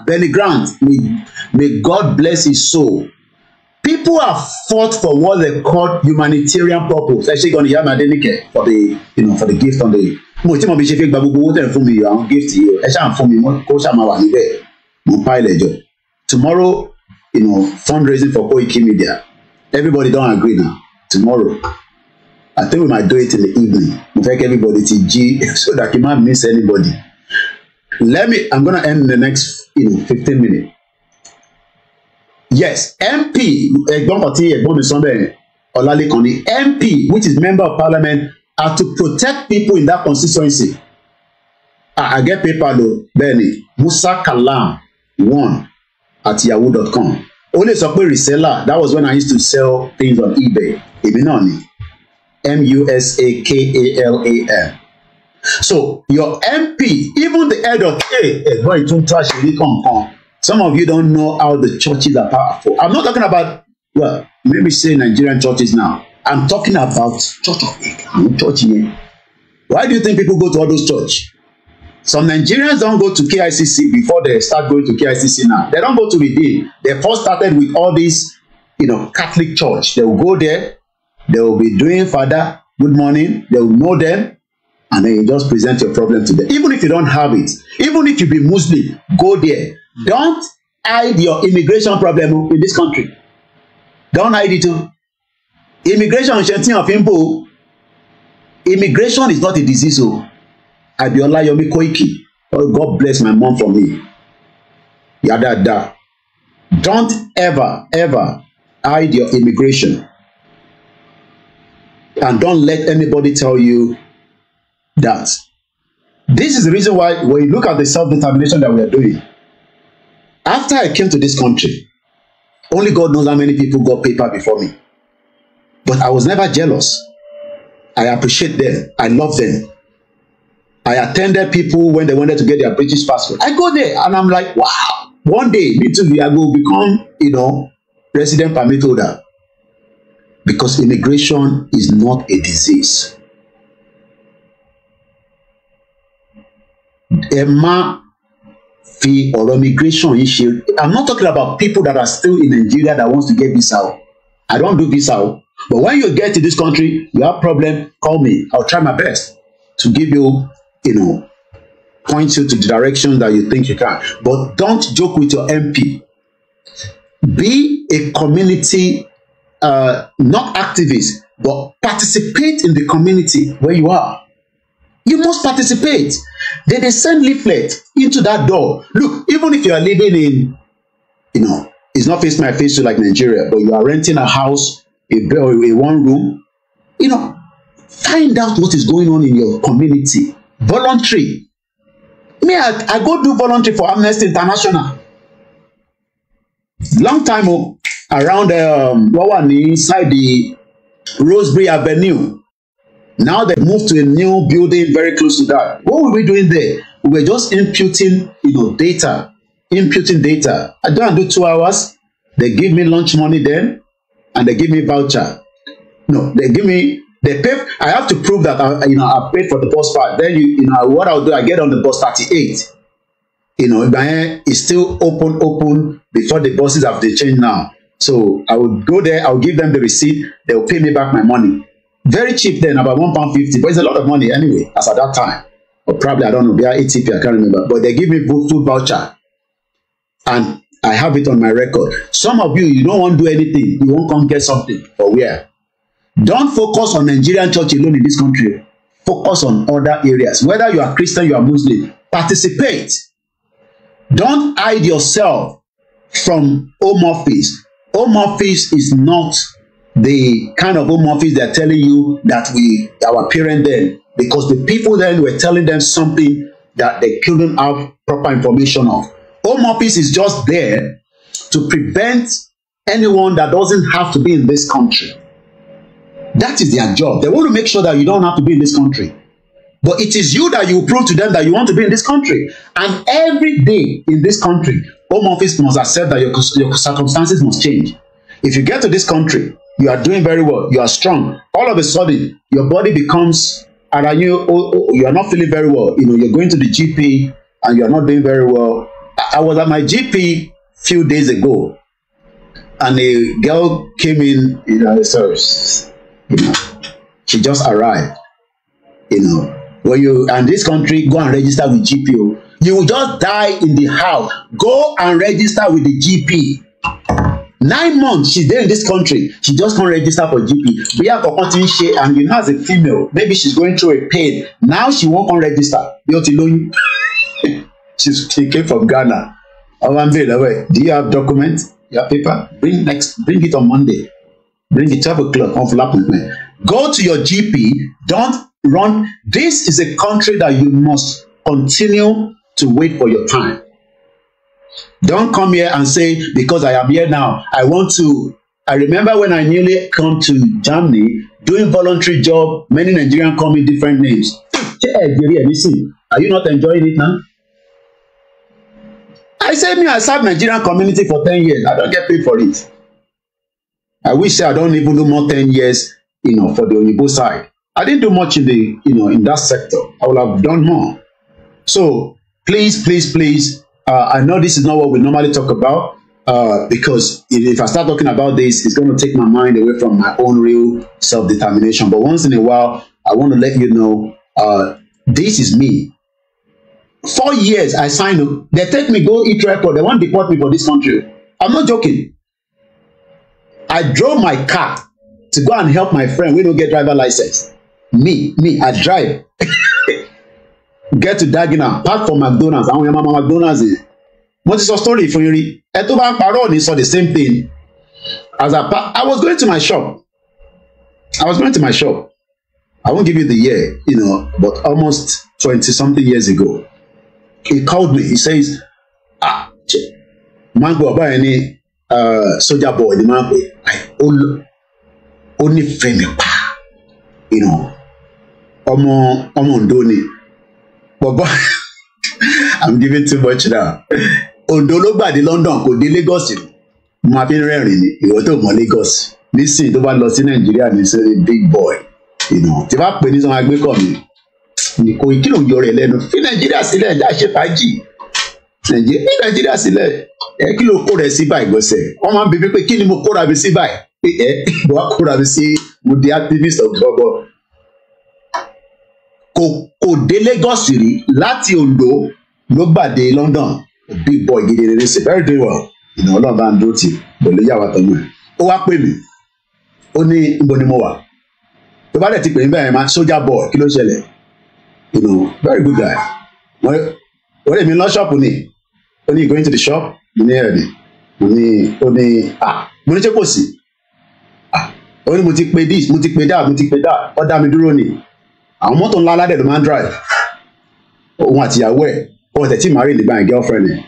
Benny Grant. May God bless his soul. People have fought for what they call humanitarian purpose. Actually, going to hear my Denike for the, for the gift on the. Tomorrow, fundraising for Koiki Media. Everybody don't agree now. Tomorrow, I think we might do it in the evening. In fact, everybody to G so that you might miss anybody. I'm gonna end in the next 15 minutes. Yes, MP, MP, which is member of parliament, are to protect people in that constituency. I get paper though, Benny. Musa Kalam 1 at yahoo.com. Only support reseller. That was when I used to sell things on eBay. Ibinoni. MUSAKALAM. So your MP, even the head of boy, don't trash really come. Some of you don't know how the churches are powerful. I'm not talking about, well, maybe say Nigerian churches now. I'm talking about church of church here. Why do you think people go to all those churches? Some Nigerians don't go to KICC before they start going to KICC now. They don't go to Redeem. They first started with all these, Catholic church. They will go there, they will be doing Father, good morning, they will know them, and then you just present your problem to them. Even if you don't have it, even if you be Muslim, go there. Don't hide your immigration problem in this country. Don't hide it. Immigration Immigration is not a disease. ARCHIE Koiki. Oh, God bless my mom for me. Yada. Don't ever hide your immigration. And don't let anybody tell you that. This is the reason why when you look at the self-determination that we are doing, after I came to this country, only God knows how many people got paper before me. But I was never jealous. I appreciate them. I love them. I attended people when they wanted to get their British passport. I go there and I'm like, wow, one day, me too, I will become, resident permit holder. Because immigration is not a disease. Emma fee or immigration issue. I'm not talking about people that are still in Nigeria that wants to get visa. I don't do visa. But when you get to this country, you have problem, call me. I'll try my best to give you, point you to the direction that you think you can. But don't joke with your MP. Be a community, not activist, but participate in the community where you are. You must participate. They send leaflet into that door. Look, even if you are living in, it's not face my face to like Nigeria, but you are renting a house, a one room, find out what is going on in your community. Voluntary. Me, I go do voluntary for Amnesty International. Long time around inside the Rosebery Avenue. Now they moved to a new building very close to that. What were we doing there? We were just imputing, data. Imputing data. I don't do 2 hours. They give me lunch money then, and they give me voucher. No, they pay. I have to prove that I paid for the bus part. Then what I'll do, I get on the bus 38. It's still open before the buses have they changed now. So I would go there. I'll give them the receipt. They will pay me back my money. Very cheap then, about £1.50, but it's a lot of money anyway, as at that time. Or probably, I don't know, they are ATP, I can't remember. But they give me food voucher. And I have it on my record. Some of you don't want to do anything. You won't come get something. For where? Don't focus on Nigerian church alone in this country. Focus on other areas. Whether you are Christian, you are Muslim. Participate. Don't hide yourself from home office. Home office is not the kind of home office they're telling you that our parents then, because the people then were telling them something that they couldn't have proper information of. Home office is just there to prevent anyone that doesn't have to be in this country. That is their job. They want to make sure that you don't have to be in this country. But it is you that you prove to them that you want to be in this country. And every day in this country, home office must accept that your circumstances must change. If you get to this country, you are doing very well, you are strong. All of a sudden, your body becomes, and you are not feeling very well. You're going to the GP and you are not doing very well. I was at my GP a few days ago, and a girl came in, she just arrived. When you in this country, go and register with GP. You will just die in the house. Go and register with the GP. 9 months she's there in this country, she just can't register for GP. We have a and as a female, maybe she's going through a pain. Now she won't register. She came from Ghana. Do you have documents? Your paper? Bring it on Monday. Bring it 12 o'clock on flap with me. Go to your GP. Don't run. This is a country that you must continue to wait for your time. Don't come here and say, because I am here now, I want to. I remember when I nearly come to Germany, doing voluntary job, many Nigerians call me different names. Are you not enjoying it now? I said, I served Nigerian community for 10 years. I don't get paid for it. I wish I don't even do more 10 years, for the Oyibo side. I didn't do much in the, in that sector. I would have done more. So please, I know this is not what we normally talk about. because if I start talking about this, it's going to take my mind away from my own real self-determination. But once in a while, I want to let you know, this is me. 4 years I signed up. They take me, go eat record. They want to deport me for this country. I'm not joking. I drove my car to go and help my friend. We don't get driver license. Me, I drive. Get to Dagenham, park for McDonald's. I want my McDonald's. What is your story for you? Etoban Paroni saw the same thing. As I was going to my shop. I won't give you the year, but almost 20-something years ago. He called me. He says, man go buy any soldier boy, the man I only fame pa, Omo Ndoni. But I'm giving too much now. Ondo ló gbà dé London kò dé Lagos. Mo fi rẹ́rìn ni ìwọ tó mọ Lagos. Nísìn tó bá lọ sí Nàìjíríà ní ṣe big boy. Tí bá pè ní sọ máa gbé kọ mi. Ní Koiki ló ń yọ rẹ̀ lẹ́nu. Fi Nàìjíríà sílẹ̀ já ṣe fàájì. Fi Nàìjíríà sílẹ̀. Kí ló kó rẹ̀ sí báyìí gbọ́sẹ̀? Wọ́n máa ń bi pé kí ni mo kóra mi sí báyìí? Wọ́n kóra mi sí mo di activist of gbọ́gbọ́. Kò dé Lagos rí láti Ondo ló gbà dé London. Big boy gidi rere ṣe very very well. Ọlọ́run bá ń dúró tì pẹ̀lú ìyàwó àtọ̀mọ́ ẹ̀. Ó wá pè mí. Ó ní ibo ni mo wà. Tó bá dẹ̀ ti pè mí bẹ́ẹ̀ máa soldier boy kí ló ṣẹlẹ̀? Very good guy. Wọ́n lè mi lọ ṣọ́ọ̀pù ni. Ó ní going to the shop. Mo ní ẹ̀rẹ̀ ni. Mo ní ṣé kò sí. Ó ní mo ti pe this, mo ti pe that. Ó dá mi dúró ni. Àwọn mọ́tò ńlá aládẹ̀ ló máa ń drive. Òun àti ìyàwó ẹ̀. Ó tẹ̀ tí marry nígbà yẹn girlfriend ẹ̀.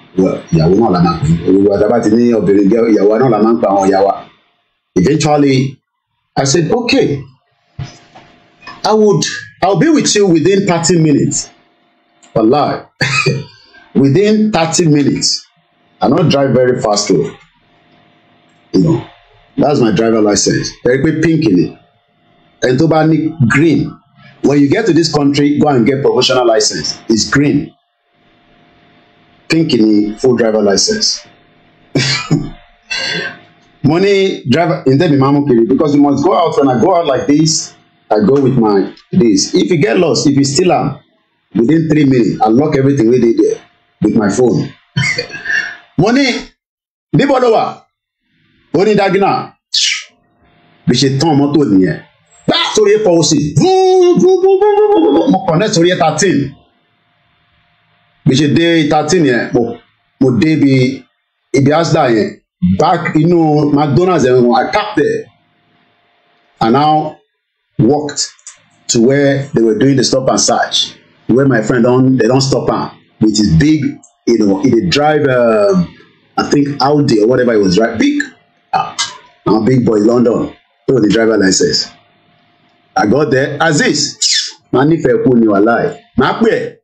Ìyàwó náà la máa pè é. Olùwà tá a bá ti ní obìnrin ìyàwó náà la máa ń pa àwọn ìyàwó. Eventually, I said, okay, I'll be with you within 30 minutes. Wallahi. Within 30 minutes. I don't drive very fast though. That's my driver license. Very quick pink in it. And tó bá ní green. When you get to this country, go and get professional license. It's green. Pink in full driver license. Money driver in the because you must go out. When I go out like this, I go with my this. If you get lost, if you steal am, within 3 minutes, I lock everything we did there with my phone. Money, Bibolowa, Oni Dagina, we should turn motor nìyẹn. Back to the policy. Mo connect to the 13. We should day 13 yẹn. Mo day be ibi Asda yẹn. Back, McDonald's, I parked there. And now walked to where they were doing the stop and search. Where my friend they don't stop him with his big, he drive, I think Audi or whatever it was, right? Big. I'm a big boy, London. So the driver license. I got there. Aziz, Manife Kuni Walai. Mapwe,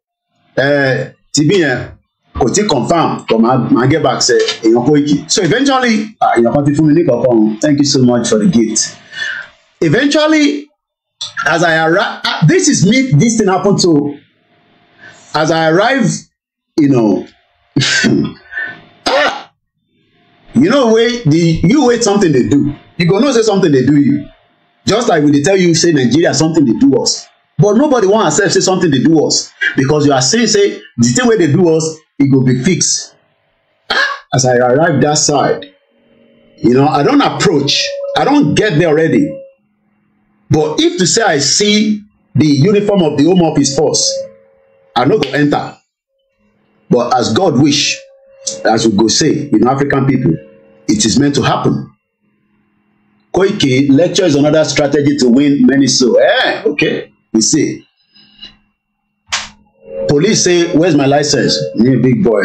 TB, Koti confirm, but I get back say in Koiki. So eventually, thank you so much for the gift. Eventually, as I arrive, this is me. This thing happened to. As I arrive, you wait something they do. You go know say something they do you. Just like when they tell you say Nigeria something they do us, but nobody want to accept say something they do us because you are saying say the thing where they do us. It will be fixed. As I arrive that side, I don't approach. I don't get there already. But if to say I see the uniform of the Home Office force, I no go enter. But as God wish, as we go say, African people, it is meant to happen. Koiki lecture is another strategy to win many so. Okay, we see. Police say, where's my license? Me, big boy,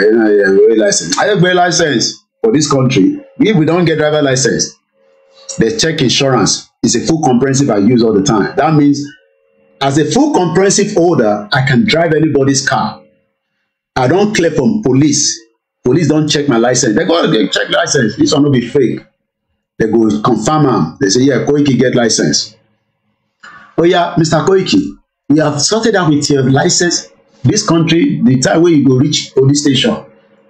license. I have a license for this country. If we don't get driver license, they check insurance. It's a full comprehensive I use all the time. That means, as a full comprehensive holder, I can drive anybody's car. I don't clear from police. Police don't check my license. They go, they check license. This one will be fake. They go confirm them. They say, yeah, Koiki get license. Oh yeah, Mr. Koiki, you have sorted out with your license. This country, the time where you go reach police station,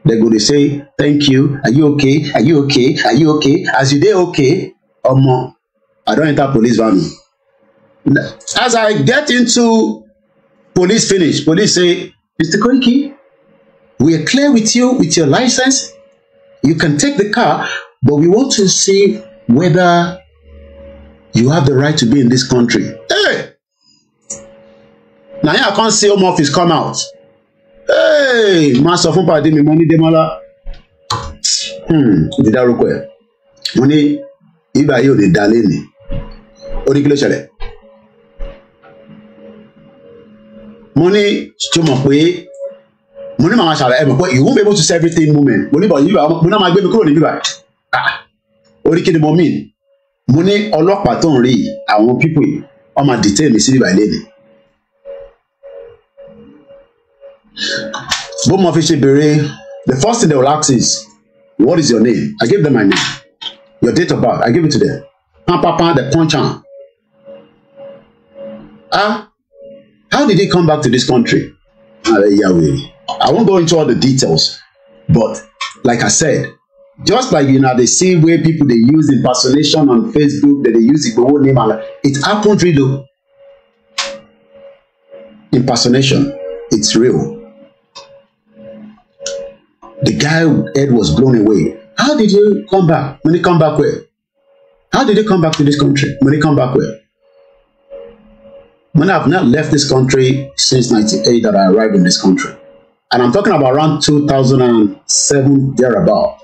They go to say, thank you. Are you okay? Are you okay? Are you okay? As you dey okay, I don't enter police van. As I get into police finish, police say, Mr. Koiki, we are clear with you with your license. You can take the car, but we want to see whether you have the right to be in this country. Hey! Now I can't see home office come out. Hey! Master fún pàdé mi money Demola. Did I require? Money, if I hear the Daleni. Ó ní kí ló ṣẹlẹ̀? Money, mọ̀ pé money màmá ṣàlàyé mọ̀ pé you won't be able to say everything moment. Money but you mo náà máa gbé mi kúrò níbí báyìí. Ó ní kí ni mo mean? Mo ní ọlọ́pàá tó ń rí àwọn people yìí wọ́n máa detain mi síbí báyìí lẹ́nu. Bó mo fi ṣe béèrè, the first thing they will ask is, what is your name? I give them my name. Your date of birth, I give it to them. Papa, the punch on. How did he come back to this country? I won't go into all the details, but like I said, just like they see where people they use impersonation on Facebook, that they use the whole name, and it happened really. Impersonation, it's real. The guy head was blown away. How did you come back? When he come back where? How did he come back to this country? When he come back where? When I've not left this country since 1998 that I arrived in this country. And I'm talking about around 2007, thereabout.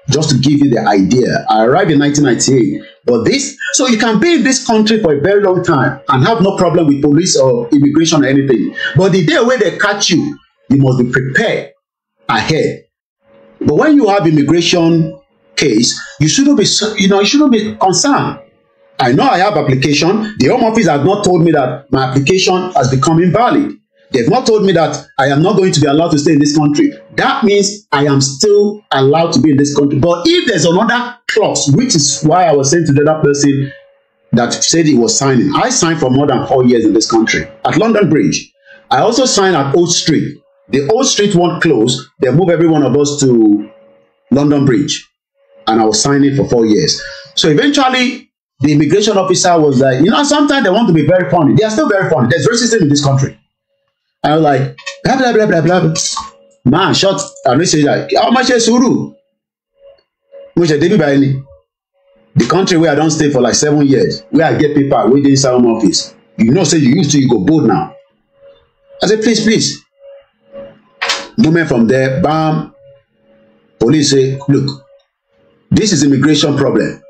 Just to give you the idea. I arrived in 1998. But so you can be in this country for a very long time and have no problem with police or immigration or anything. But the day where they catch you, you must be prepared ahead. But when you have immigration case, you shouldn't be, you shouldn't be concerned. I know I have application. The Home Office has not told me that my application has become invalid. They've not told me that I am not going to be allowed to stay in this country. That means I am still allowed to be in this country. But if there's another clause, which is why I was saying to the other person that said he was signing, I signed for more than 4 years in this country at London Bridge. I also signed at Old Street. The Old Street won't close. They move every one of us to London Bridge. And I was signing for 4 years. So eventually, the immigration officer was like, sometimes they want to be very funny. They are still very funny. There's racism in this country. I was like, blah, blah, blah, blah, blah. Man, shut. And they say like, how much is Suru? The country where I don't stay for like 7 years, where I get paper, where they inside home office. Say you used to, you go bold now. I said, please. Moment from there, bam. Police say, look, this is immigration problem.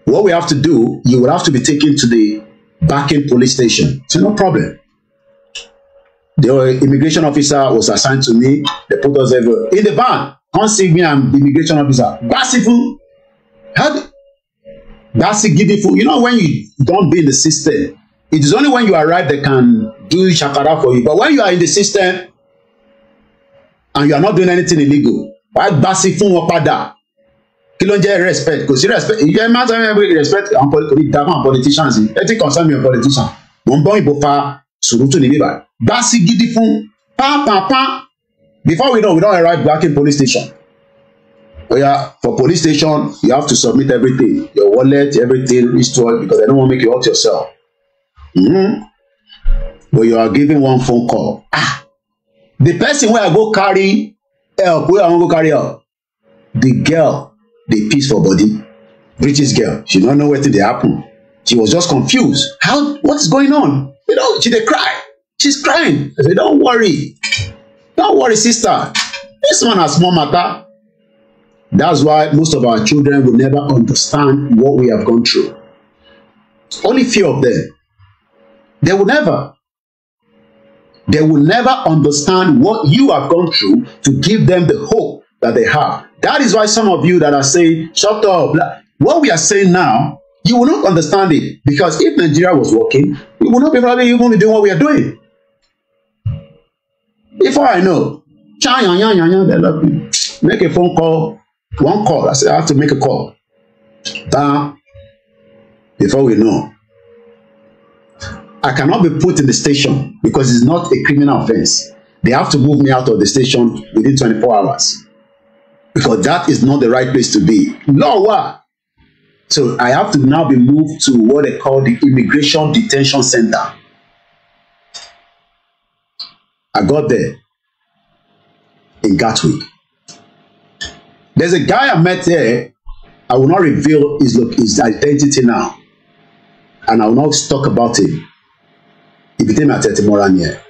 What we have to do, you will have to be taken to the back-end police station. So no problem. The immigration officer was assigned to me. They put us everywhere. In the van, can't see me and the immigration officer. Basifu. Basi Gidifu. When you don't be in the system, it is only when you arrive they can do shakara for you. But when you are in the system and you are not doing anything illegal, why Basifu Wapada? Kí ló ń jẹ́ respect? Kò sí respect. You must have respect àwọn politicians. Ethic concern me on politicians. Mo ń bọ́ ìbò fa sùúrùtù ní bíbá. Basi gidi fún pa. Before we don't arrive back in police station. Oh yeah, for police station, you have to submit everything. Your wallet, everything restored because they don't want to make you hurt yourself. But you are giving one phone call. The person where I go carry help, where I want to go carry help, the girl, the peace for body, British girl, she don't know what did happen. She was just confused. What is going on? She dey cry. She's crying. I said, don't worry, sister. This one has small matter. That's why most of our children will never understand what we have gone through. Only few of them. They will never understand what you have gone through to give them the hope that they have. That is why some of you that are saying, shut up, what we are saying now, you will not understand it. Because if Nigeria was working, we would not be probably even be doing what we are doing. Before I know, they love me. Make a phone call, one call. I said, I have to make a call. Before we know, I cannot be put in the station because it's not a criminal offense. they have to move me out of the station within 24 hours. Because that is not the right place to be. No, what? So I have to now be moved to what they call the Immigration Detention Center. I got there in Gatwick. There's a guy I met there. I will not reveal his identity now. And I will not talk about him. He became a Tetimoran here.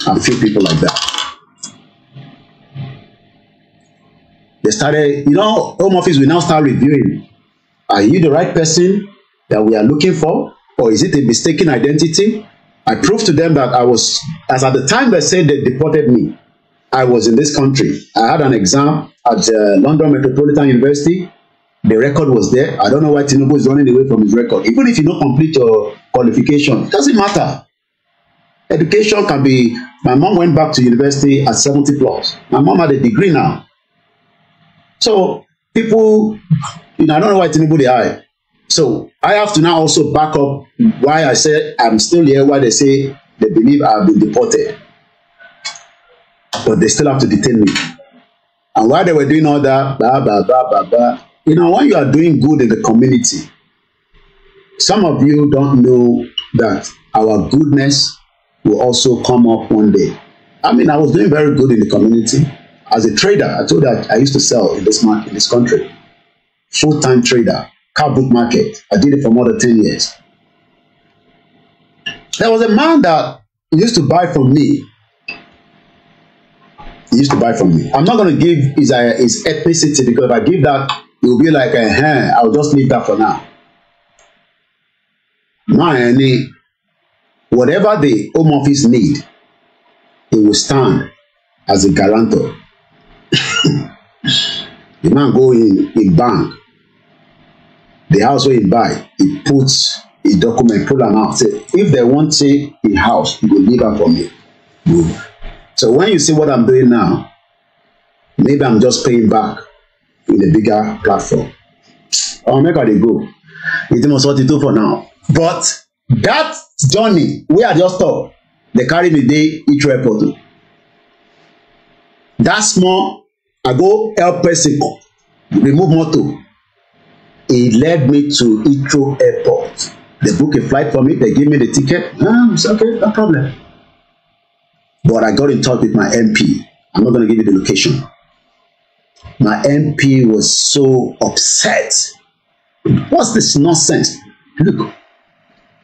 And a few people like that. They started, you know, Home Office will now start reviewing. Are you the right person that we are looking for? Or is it a mistaken identity? I proved to them that I was, as at the time they said they deported me, I was in this country. I had an exam at London Metropolitan University. The record was there. I don't know why Tinubu is running away from his record. Even if you don't complete your qualification, it doesn't matter. Education can be, my mom went back to university at 70 plus. My mom had a degree now. So people, you know, I don't know why Tinubu they hire. So I have to now also back up why I said I'm still here, why they say they believe I've been deported. But they still have to detain me. And while they were doing all that, blah, blah, blah, blah, blah, you know, when you are doing good in the community, some of you don't know that our goodness will also come up one day. I mean, I was doing very good in the community. As a trader, I told that I used to sell in this market, in this country. Full-time trader, car book market. I did it for more than 10 years. There was a man that used to buy from me. He used to buy from me. I'm not going to give his ethnicity, because if I give that, it will be like, I'll just leave that for now. Whatever the Home Office need, it will stand as a guarantor. The man go in bank, the house where he buy, he puts a document, pull am out, say, if they want say a house, he will leave am for me. Good. So when you see what I'm doing now, maybe I'm just paying back in a bigger platform. I'll make how they go. It must 42 for now. But that journey, where I just stop, they carry me there, each airport. That small, I go help person, remove motor. It led me to Heathrow Airport. They book a flight for me, they give me the ticket. It's okay, no problem. But I got in touch with my MP. I'm not going to give you the location. My MP was so upset. What's this nonsense? Look,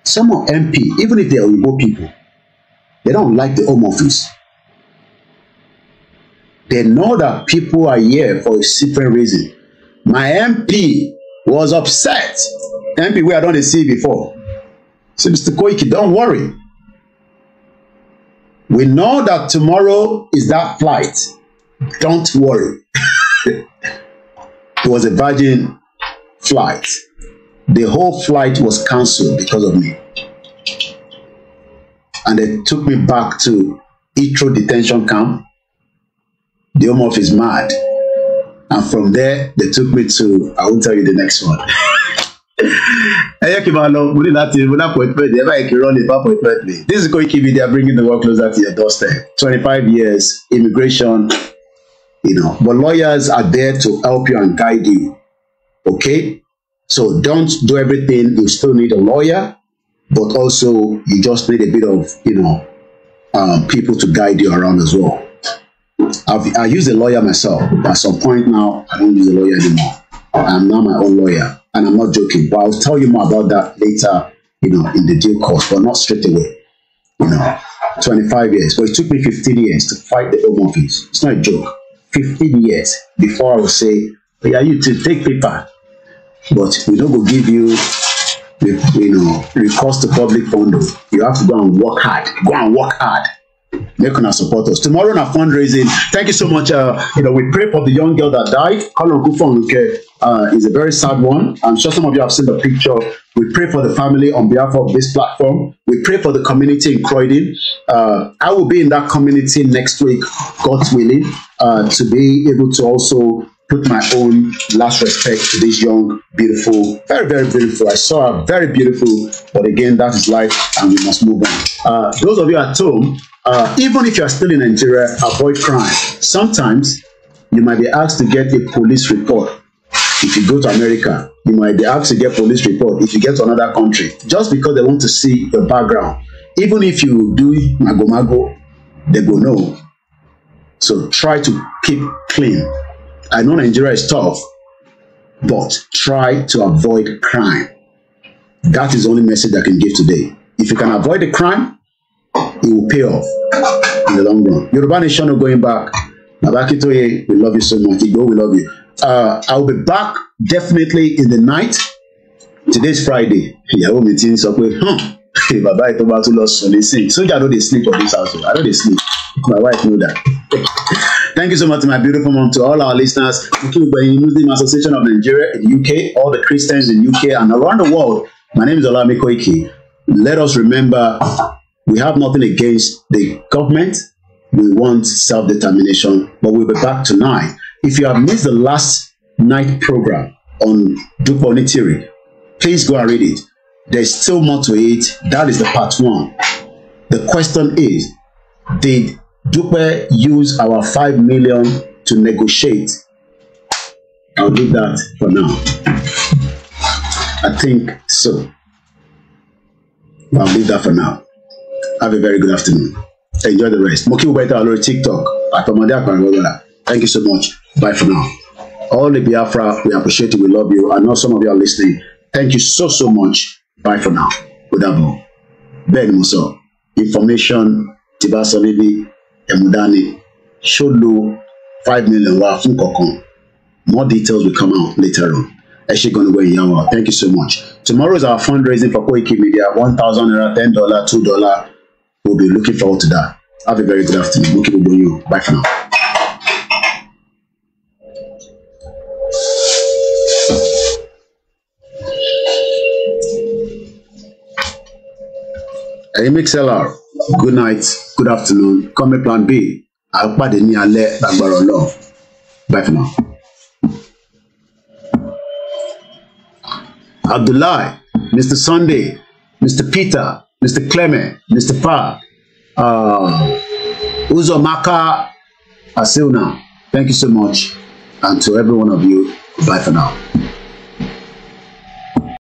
some of MP, even if they are Igbo people, they don't like the Home Office. They know that people are here for a different reason. My MP was upset. MP where I don't see before. So Mr. Koiki, don't worry. We know that tomorrow is that flight. Don't worry. It was a Virgin flight. The whole flight was cancelled because of me. And they took me back to Heathrow detention camp. The Home Office mad. And from there, they took me to, I won't tell you the next one. This is Koiki Media, bringing the world closer to your doorstep. 25 years, immigration, you know, but lawyers are there to help you and guide you. Okay? So don't do everything. You still need a lawyer, but also you just need a bit of, you know, people to guide you around as well. I use a lawyer myself. At some point now, I don't use a lawyer anymore. I'm now my own lawyer, and I'm not joking. But I'll tell you more about that later, you know, in the due course, but not straight away. You know, 25 years. But it took me 15 years to fight the Home Office. It's not a joke. 15 years before I would say, oh, yeah, you to take paper, but we don't go give you, you know, recourse to public fund. You have to go and work hard. Go and work hard. Make una support us. Tomorrow on our fundraising, thank you so much. You know, we pray for the young girl that died. Is a very sad one. I'm sure some of you have seen the picture. We pray for the family on behalf of this platform. We pray for the community in Croydon. I will be in that community next week, God willing, to be able to also put my own last respect to this young, beautiful, very, very beautiful. I saw her, very beautiful, but again, that is life and we must move on. Those of you at home, even if you are still in Nigeria, avoid crime. Sometimes you might be asked to get a police report. If you go to America, you might be asked to get police report if you get to another country, just because they want to see your background. Even if you do mago, they go no. So try to keep clean. I know Nigeria is tough, but try to avoid crime. That is the only message I can give today. If you can avoid the crime, it will pay off in the long run. Yoruba Nation are going back. Babakitoye, we love you so much. Igbo, we love you. I'll be back definitely in the night. Today's Friday. Ìyàwó mi ti ń sọ pé, bàbá ìtọ́ bá tún lọ sùn ní sìn. Sójà no dey sleep for this house. I know they sleep. My wife know that. Thank you so much to my beautiful mom, to all our listeners, the Muslim Association of Nigeria in the UK, all the Christians in the UK and around the world. My name is Koiki. Let us remember, we have nothing against the government. We want self-determination, but we'll be back tonight. If you have missed the last night program on Dupe Onitiri, please go and read it. There's still more to it. That is the part 1. The question is, did Dupe use our 5 million to negotiate? I'll leave that for now. I think so. I'll leave that for now. Have a very good afternoon. Enjoy the rest. Moki Ubaita Alori TikTok. Thank you so much. Bye for now. All the Biafra, we appreciate it. We love you. I know some of you are listening. Thank you so much. Bye for now. Udabo. Ben Muso. Information. Tibasa Bibi. Emudani. Shodu. 5 million. Kokon. More details will come out later on. Thank you so much. Tomorrow is our fundraising for Koiki Media. 1,000 naira, $10, $2. We'll be looking forward to that. Have a very good afternoon. Bye for now. MXLR, good night, good afternoon. Come plan B. I'll pad in your leg, love. Bye for now. Abdullah, Mr. Sunday, Mr. Peter, Mr. Clement, Mr. Pa, Uzomaka, Asilna. Thank you so much. And to every one of you, bye for now.